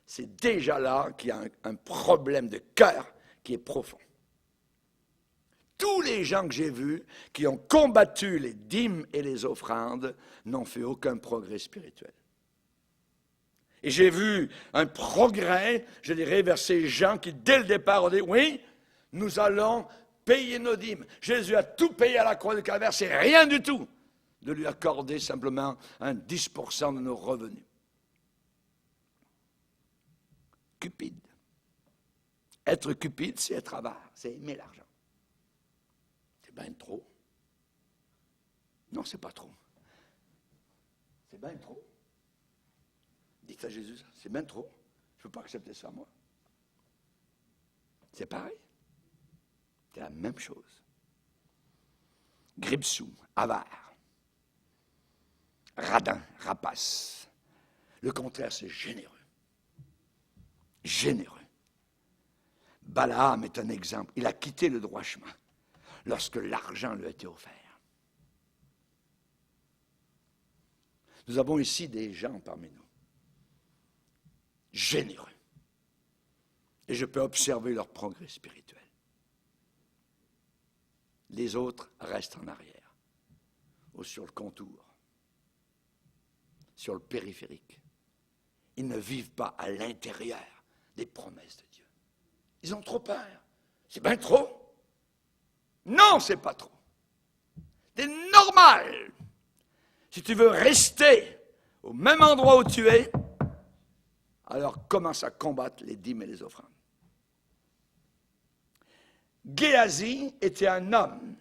Speaker 1: c'est déjà là qu'il y a un problème de cœur qui est profond. Tous les gens que j'ai vus qui ont combattu les dîmes et les offrandes n'ont fait aucun progrès spirituel. Et j'ai vu un progrès, je dirais, vers ces gens qui, dès le départ, ont dit, oui, nous allons payer nos dîmes. Jésus a tout payé à la croix du Calvaire, c'est rien du tout de lui accorder simplement un 10% de nos revenus. Cupide. Être cupide, c'est être avare, c'est aimer l'argent. C'est bien trop. Non, c'est pas trop. C'est bien trop. Dites à Jésus, c'est bien trop. Je ne peux pas accepter ça, moi. C'est pareil. C'est la même chose. Gripsou, avare, radin, rapace. Le contraire, c'est généreux. Généreux. Balaam est un exemple. Il a quitté le droit chemin lorsque l'argent lui a été offert. Nous avons ici des gens parmi nous, généreux. Et je peux observer leur progrès spirituel. Les autres restent en arrière, ou sur le contour, sur le périphérique. Ils ne vivent pas à l'intérieur des promesses de Dieu. Ils ont trop peur. C'est bien trop. Non, c'est pas trop. C'est normal. Si tu veux rester au même endroit où tu es, alors commence à combattre les dîmes et les offrandes. Géasi était un homme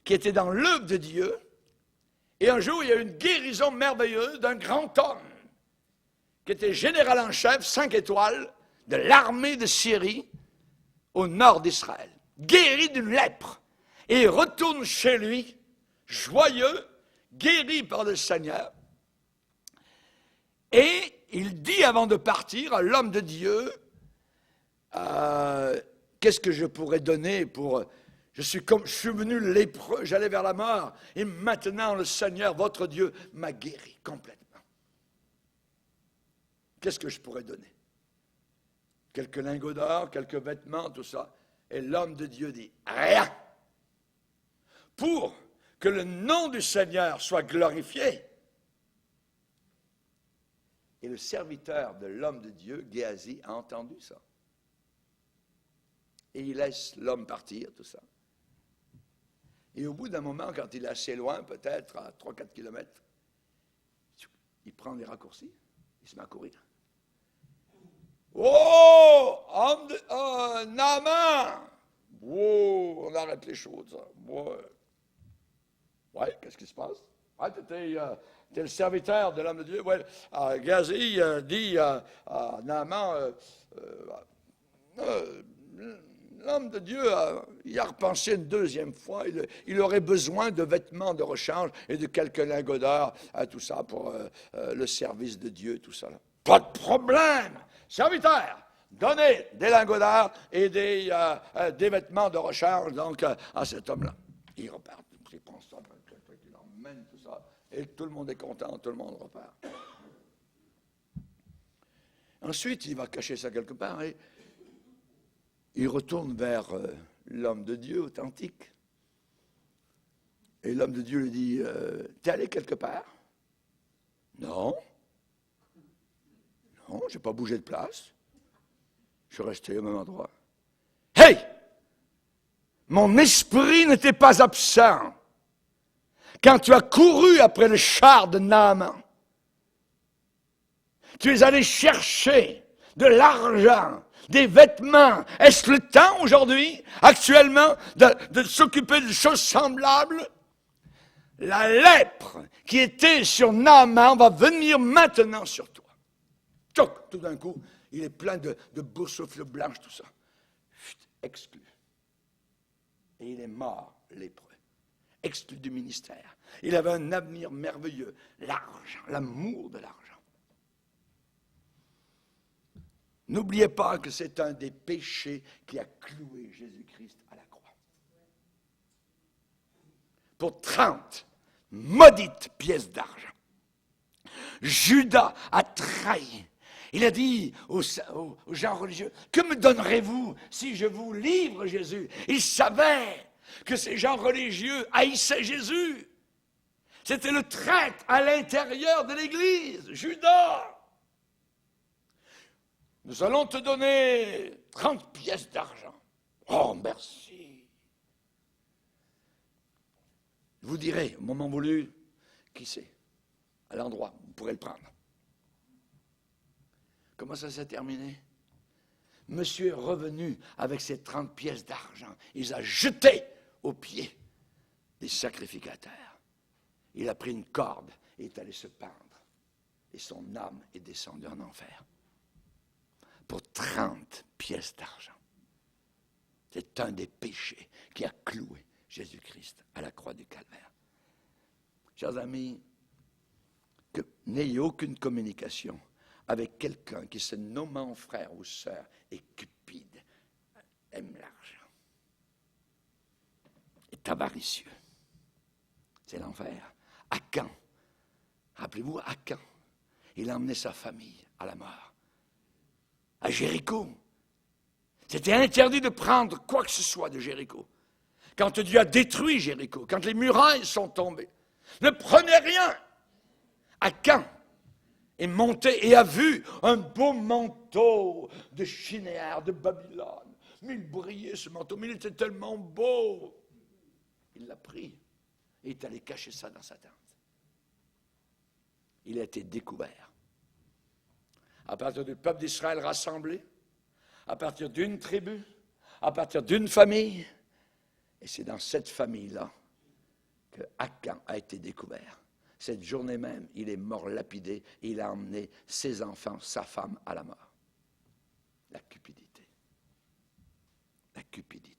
Speaker 1: qui était dans l'œuvre de Dieu, et un jour, il y a eu une guérison merveilleuse d'un grand homme qui était général en chef, 5 étoiles, de l'armée de Syrie au nord d'Israël, guéri d'une lèpre, et il retourne chez lui, joyeux, guéri par le Seigneur, et il dit avant de partir à l'homme de Dieu, qu'est-ce que je pourrais donner pour... Je suis venu lépreux, j'allais vers la mort, et maintenant le Seigneur, votre Dieu, m'a guéri complètement. Qu'est-ce que je pourrais donner? Quelques lingots d'or, quelques vêtements, tout ça. Et l'homme de Dieu dit, rien. Pour que le nom du Seigneur soit glorifié. Et le serviteur de l'homme de Dieu, Géasi, a entendu ça. Et il laisse l'homme partir, tout ça. Et au bout d'un moment, quand il est assez loin, peut-être à 3-4 kilomètres, il prend les raccourcis, il se met à courir. Oh, Naaman! Oh, on arrête les choses. Ouais, qu'est-ce qui se passe? Ouais, t'es le serviteur de l'homme de Dieu. Ouais, Géasi dit à Naaman, l'homme de Dieu il a repensé une deuxième fois. Il aurait besoin de vêtements de rechange et de quelques lingots d'or, tout ça pour le service de Dieu, tout ça. Là. Pas de problème, serviteur. Donnez des lingots d'or et des vêtements de rechange donc à cet homme-là. Il repart, il prend ça, il emmène tout ça, et tout le monde est content, tout le monde repart. Ensuite, il va cacher ça quelque part et il retourne vers l'homme de Dieu authentique. Et l'homme de Dieu lui dit, t'es allé quelque part? Non. Non, je n'ai pas bougé de place. Je suis resté au même endroit. Hey! Mon esprit n'était pas absent quand tu as couru après le char de Naaman. Tu es allé chercher de l'argent, des vêtements. Est-ce le temps aujourd'hui, actuellement, de s'occuper de choses semblables? La lèpre qui était sur Naaman va venir maintenant sur toi. Tchoc, tout d'un coup, il est plein de boursoufles blanches, tout ça. Exclu. Et il est mort, lépreux. Exclu du ministère. Il avait un avenir merveilleux. L'argent, l'amour de l'argent. N'oubliez pas que c'est un des péchés qui a cloué Jésus-Christ à la croix. Pour 30 maudites pièces d'argent. Judas a trahi. Il a dit aux gens religieux, que me donnerez-vous si je vous livre Jésus? Il savait que ces gens religieux haïssaient Jésus. C'était le traître à l'intérieur de l'Église, Judas. Nous allons te donner 30 pièces d'argent. Oh, merci. Vous direz, au moment voulu, qui c'est? À l'endroit, vous pourrez le prendre. Comment ça s'est terminé? Monsieur est revenu avec ses 30 pièces d'argent. Il les a jetées aux pieds des sacrificateurs. Il a pris une corde et est allé se pendre. Et son âme est descendue en enfer. Pour 30 pièces d'argent. C'est un des péchés qui a cloué Jésus-Christ à la croix du Calvaire. Chers amis, que n'ayez aucune communication avec quelqu'un qui se nommant frère ou sœur est cupide, aime l'argent, est avaricieux. C'est l'enfer. Akan, rappelez-vous, Akan, il a emmené sa famille à la mort. À Jéricho. C'était interdit de prendre quoi que ce soit de Jéricho. Quand Dieu a détruit Jéricho, quand les murailles sont tombées, ne prenez rien. Akan est monté et a vu un beau manteau de Shinéar, de Babylone. Mais il brillait ce manteau, mais il était tellement beau. Il l'a pris et est allé cacher ça dans sa tente. Il a été découvert. À partir du peuple d'Israël rassemblé, à partir d'une tribu, à partir d'une famille, et c'est dans cette famille-là que Akan a été découvert. Cette journée même, il est mort lapidé et il a emmené ses enfants, sa femme à la mort. La cupidité. La cupidité.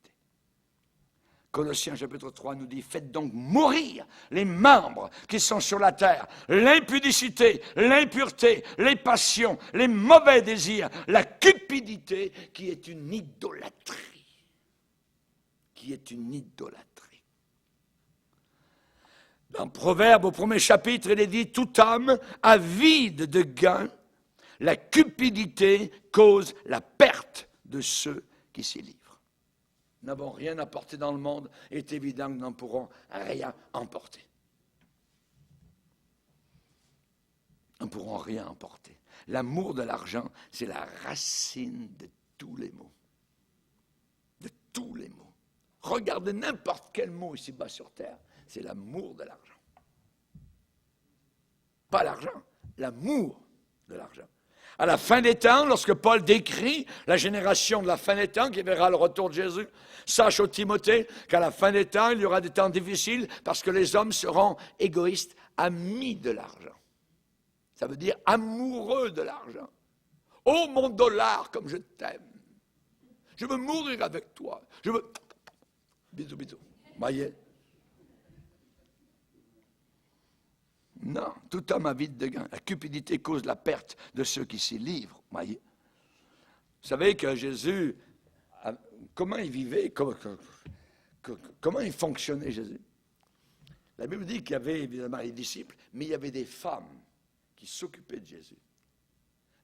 Speaker 1: Colossiens chapitre 3 nous dit, faites donc mourir les membres qui sont sur la terre, l'impudicité, l'impureté, les passions, les mauvais désirs, la cupidité qui est une idolâtrie. Qui est une idolâtrie. Dans Proverbe, au 1er chapitre, il est dit, tout homme avide de gain, la cupidité cause la perte de ceux qui s'y livrent. Nous n'avons rien apporté dans le monde, il est évident que nous n'en pourrons rien emporter. Nous ne pourrons rien emporter. L'amour de l'argent, c'est la racine de tous les maux. De tous les maux. Regardez n'importe quel mot ici-bas sur terre, c'est l'amour de l'argent. Pas l'argent, l'amour de l'argent. À la fin des temps, lorsque Paul décrit la génération de la fin des temps qui verra le retour de Jésus, sache au Timothée qu'à la fin des temps, il y aura des temps difficiles parce que les hommes seront égoïstes, amis de l'argent. Ça veut dire amoureux de l'argent. Oh mon dollar, comme je t'aime. Je veux mourir avec toi. Je veux... Bisous, bisous. Voyez? Non, tout homme avide de gain. La cupidité cause la perte de ceux qui s'y livrent. Voyez? Vous savez que Jésus, comment il vivait, comment il fonctionnait, Jésus? La Bible dit qu'il y avait évidemment les disciples, mais il y avait des femmes qui s'occupaient de Jésus.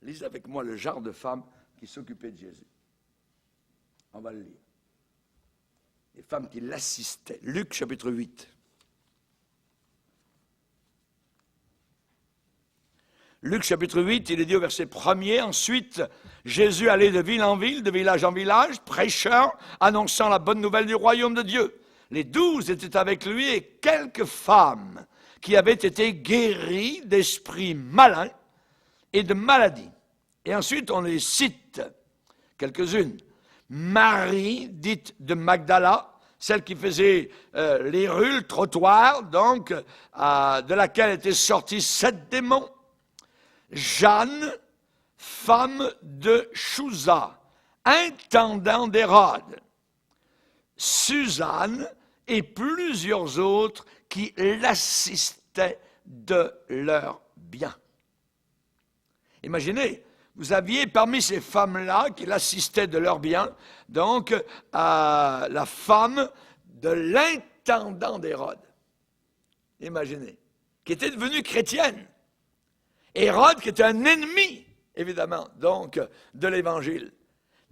Speaker 1: Lisez avec moi le genre de femmes qui s'occupaient de Jésus. On va le lire. Les femmes qui l'assistaient. Luc chapitre 8. Luc chapitre 8, il est dit au verset 1er, ensuite, Jésus allait de ville en ville, de village en village, prêchant, annonçant la bonne nouvelle du royaume de Dieu. Les 12 étaient avec lui et quelques femmes qui avaient été guéries d'esprits malins et de maladies. Et ensuite, on les cite, quelques-unes. Marie, dite de Magdala, celle qui faisait les rues, le trottoir, donc, de laquelle étaient sortis 7 démons. Jeanne, femme de Chouza, intendant d'Hérode. Suzanne et plusieurs autres qui l'assistaient de leurs biens. Imaginez, vous aviez parmi ces femmes-là qui l'assistaient de leurs biens, donc la femme de l'intendant d'Hérode. Imaginez, qui était devenue chrétienne. Hérode, qui était un ennemi, évidemment, donc, de l'Évangile.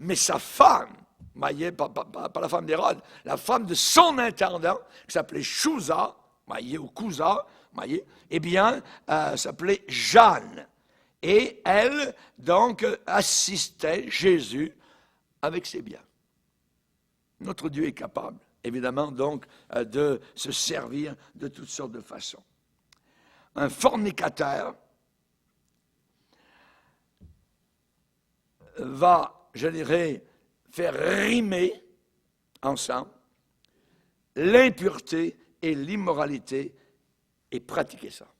Speaker 1: Mais sa femme, voyez, pas la femme d'Hérode, la femme de son intendant, qui s'appelait Chouza, voyez, ou Cousa, voyez, eh bien, s'appelait Jeanne. Et elle, donc, assistait Jésus avec ses biens. Notre Dieu est capable, évidemment, donc, de se servir de toutes sortes de façons. Un fornicateur va, je dirais, faire rimer ensemble l'impureté et l'immoralité et pratiquer ça.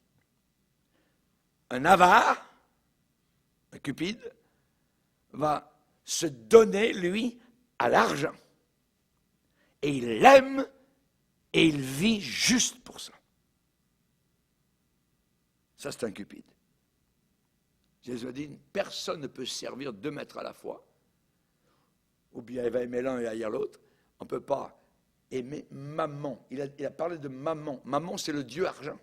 Speaker 1: Un avare, un cupide, va se donner, lui, à l'argent. Et il l'aime et il vit juste pour ça. Ça, c'est un cupide. Jésus a dit, personne ne peut servir 2 maîtres à la fois, ou bien il va aimer l'un et haïr l'autre. On ne peut pas aimer Mammon. Il a parlé de Mammon. Mammon, c'est le dieu argent.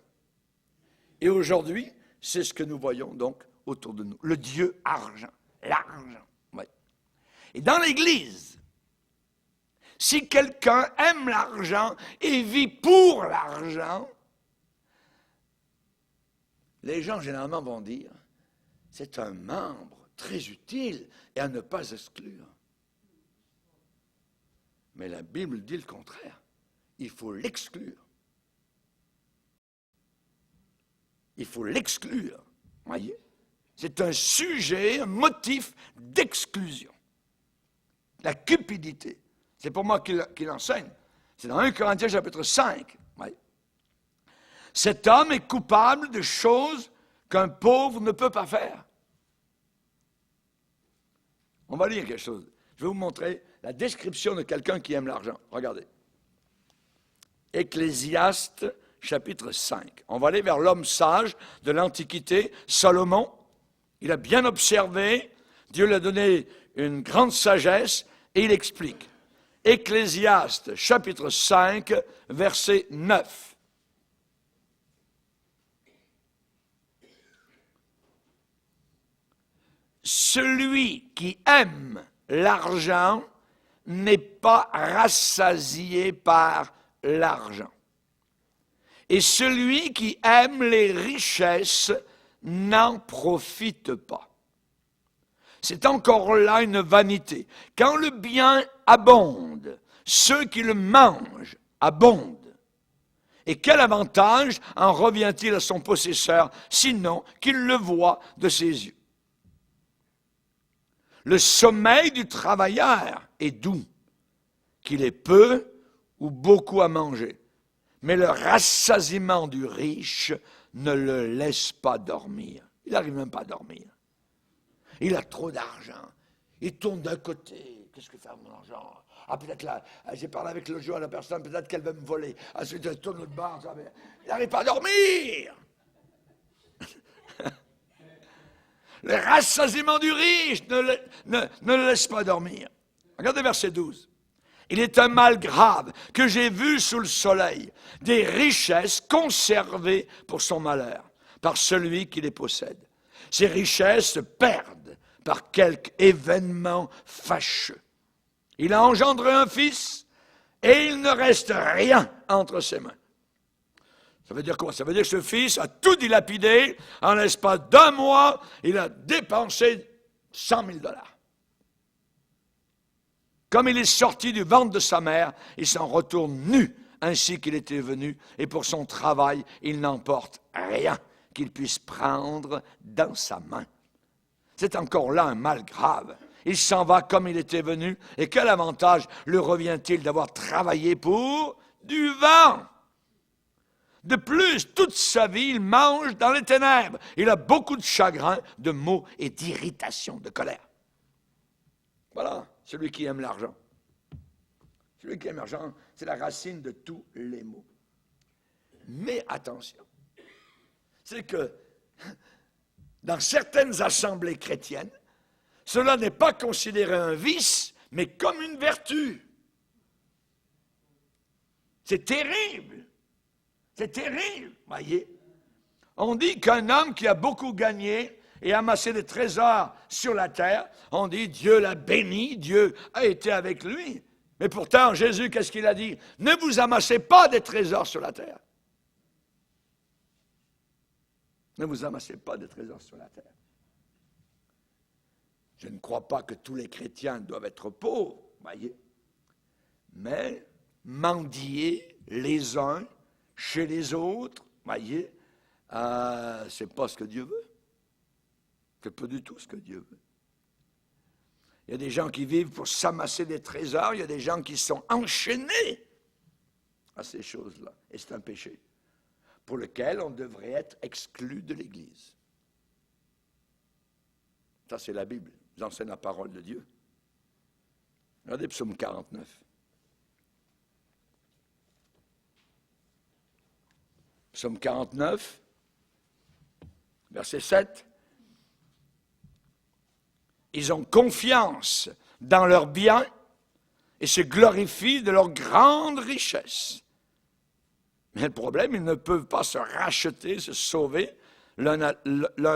Speaker 1: Et aujourd'hui, c'est ce que nous voyons donc autour de nous. Le dieu argent. L'argent. Ouais. Et dans l'Église, si quelqu'un aime l'argent et vit pour l'argent, les gens généralement vont dire, c'est un membre très utile et à ne pas exclure. Mais la Bible dit le contraire. Il faut l'exclure. Il faut l'exclure. Voyez? C'est un sujet, un motif d'exclusion. La cupidité. C'est pour moi qu'il enseigne. C'est dans 1 Corinthiens chapitre 5. Voyez? Cet homme est coupable de choses qu'un pauvre ne peut pas faire. On va lire quelque chose. Je vais vous montrer la description de quelqu'un qui aime l'argent. Regardez. Ecclésiaste, chapitre 5. On va aller vers l'homme sage de l'Antiquité, Salomon. Il a bien observé, Dieu lui a donné une grande sagesse, et il explique. Ecclésiaste, chapitre 5, verset 9. Celui qui aime l'argent n'est pas rassasié par l'argent. Et celui qui aime les richesses n'en profite pas. C'est encore là une vanité. Quand le bien abonde, ceux qui le mangent abondent. Et quel avantage en revient-il à son possesseur, sinon qu'il le voit de ses yeux? Le sommeil du travailleur est doux, qu'il ait peu ou beaucoup à manger. Mais le rassasiement du riche ne le laisse pas dormir. Il n'arrive même pas à dormir. Il a trop d'argent. Il tourne d'un côté. Qu'est-ce que fait mon argent? Ah, peut-être là, j'ai parlé avec le jour à la personne, peut-être qu'elle va me voler. Ensuite, elle tourne l'autre bord. Il n'arrive pas à dormir. Le rassasiement du riche ne le laisse pas dormir. Regardez verset 12. Il est un mal grave que j'ai vu sous le soleil, des richesses conservées pour son malheur, par celui qui les possède. Ces richesses se perdent par quelque événement fâcheux. Il a engendré un fils et il ne reste rien entre ses mains. Ça veut dire quoi? Ça veut dire que ce fils a tout dilapidé. En l'espace d'un mois, il a dépensé 100 000 $. Comme il est sorti du ventre de sa mère, il s'en retourne nu, ainsi qu'il était venu, et pour son travail, il n'emporte rien qu'il puisse prendre dans sa main. C'est encore là un mal grave. Il s'en va comme il était venu, et quel avantage lui revient-il d'avoir travaillé pour du vent? De plus, toute sa vie, il mange dans les ténèbres. Il a beaucoup de chagrin, de maux et d'irritation, de colère. Voilà, celui qui aime l'argent. Celui qui aime l'argent, c'est la racine de tous les maux. Mais attention, c'est que dans certaines assemblées chrétiennes, cela n'est pas considéré un vice, mais comme une vertu. C'est terrible. C'est terrible, voyez. On dit qu'un homme qui a beaucoup gagné et amassé des trésors sur la terre, on dit Dieu l'a béni, Dieu a été avec lui. Mais pourtant, Jésus, qu'est-ce qu'il a dit? Ne vous amassez pas des trésors sur la terre. Ne vous amassez pas des trésors sur la terre. Je ne crois pas que tous les chrétiens doivent être pauvres, voyez. Mais mendier les uns chez les autres, voyez, c'est pas ce que Dieu veut. C'est pas du tout ce que Dieu veut. Il y a des gens qui vivent pour s'amasser des trésors, il y a des gens qui sont enchaînés à ces choses-là. Et c'est un péché pour lequel on devrait être exclu de l'Église. Ça, c'est la Bible. J'enseigne la parole de Dieu. Regardez Psaume 49. Psaume 49, verset 7. Ils ont confiance dans leurs biens et se glorifient de leur grande richesse. Mais le problème, ils ne peuvent pas se racheter, se sauver l'un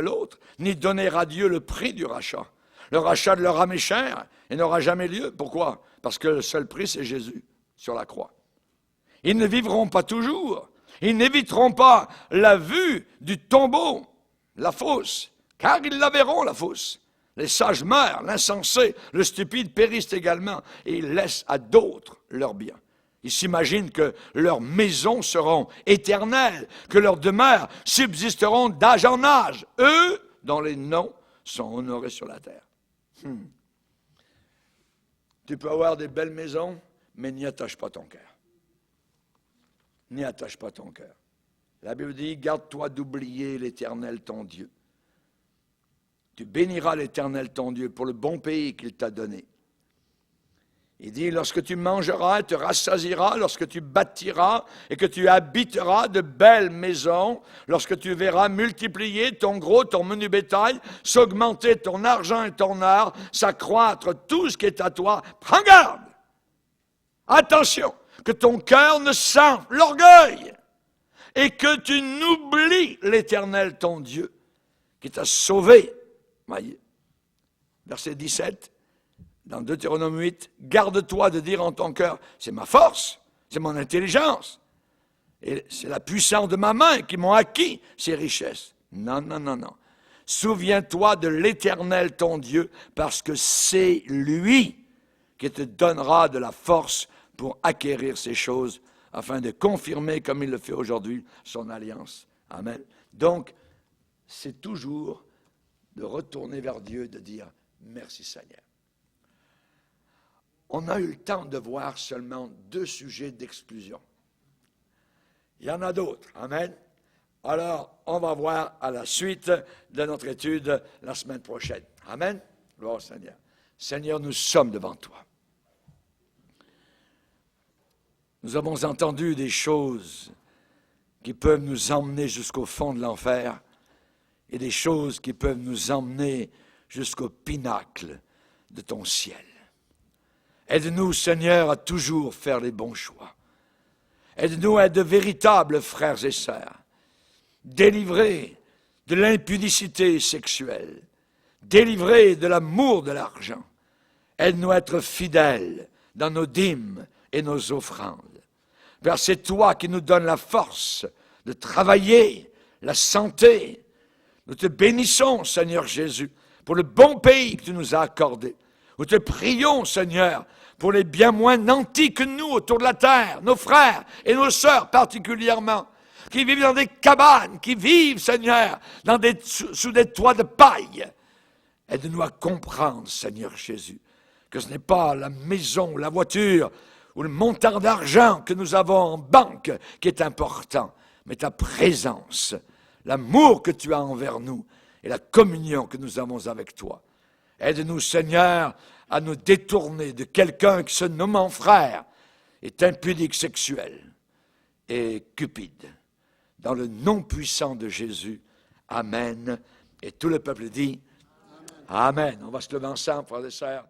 Speaker 1: l'autre, ni donner à Dieu le prix du rachat. Le rachat de leur âme est cher et n'aura jamais lieu. Pourquoi? Parce que le seul prix, c'est Jésus sur la croix. Ils ne vivront pas toujours. Ils n'éviteront pas la vue du tombeau, la fosse, car ils la verront, la fosse. Les sages meurent, l'insensé, le stupide périssent également, et ils laissent à d'autres leurs biens. Ils s'imaginent que leurs maisons seront éternelles, que leurs demeures subsisteront d'âge en âge, eux dont les noms sont honorés sur la terre. Tu peux avoir des belles maisons, mais n'y attache pas ton cœur. N'y attache pas ton cœur. La Bible dit, garde-toi d'oublier l'Éternel ton Dieu. Tu béniras l'Éternel ton Dieu pour le bon pays qu'il t'a donné. Il dit, lorsque tu mangeras et te rassasieras, lorsque tu bâtiras et que tu habiteras de belles maisons, lorsque tu verras multiplier ton gros, ton menu bétail, s'augmenter ton argent et ton or, s'accroître tout ce qui est à toi, prends garde. Attention, que ton cœur ne sente l'orgueil et que tu n'oublies l'Éternel ton Dieu qui t'a sauvé. Voyez, verset 17. Dans Deutéronome 8, garde-toi de dire en ton cœur, c'est ma force, c'est mon intelligence, et c'est la puissance de ma main qui m'ont acquis ces richesses. Non, non, non, non. Souviens-toi de l'Éternel ton Dieu, parce que c'est lui qui te donnera de la force pour acquérir ces choses, afin de confirmer, comme il le fait aujourd'hui, son alliance. Amen. Donc, c'est toujours de retourner vers Dieu, de dire, merci Seigneur. On a eu le temps de voir seulement 2 sujets d'exclusion. Il y en a d'autres. Amen. Alors, on va voir à la suite de notre étude la semaine prochaine. Amen. Gloire au Seigneur. Seigneur, nous sommes devant toi. Nous avons entendu des choses qui peuvent nous emmener jusqu'au fond de l'enfer et des choses qui peuvent nous emmener jusqu'au pinacle de ton ciel. Aide-nous, Seigneur, à toujours faire les bons choix. Aide-nous à être de véritables frères et sœurs, délivrés de l'impudicité sexuelle, délivrés de l'amour de l'argent. Aide-nous à être fidèles dans nos dîmes et nos offrandes. Père, c'est toi qui nous donnes la force de travailler, la santé. Nous te bénissons, Seigneur Jésus, pour le bon pays que tu nous as accordé. Nous te prions, Seigneur, pour les bien moins nantis que nous autour de la terre, nos frères et nos sœurs particulièrement, qui vivent dans des cabanes, qui vivent, Seigneur, sous des toits de paille. Aide-nous à comprendre, Seigneur Jésus, que ce n'est pas la maison, la voiture ou le montant d'argent que nous avons en banque qui est important, mais ta présence, l'amour que tu as envers nous et la communion que nous avons avec toi. Aide-nous, Seigneur, à nous détourner de quelqu'un qui se nommant frère est impudique sexuel et cupide. Dans le nom puissant de Jésus, Amen. Et tout le peuple dit Amen. On va se lever ensemble, frères et sœurs.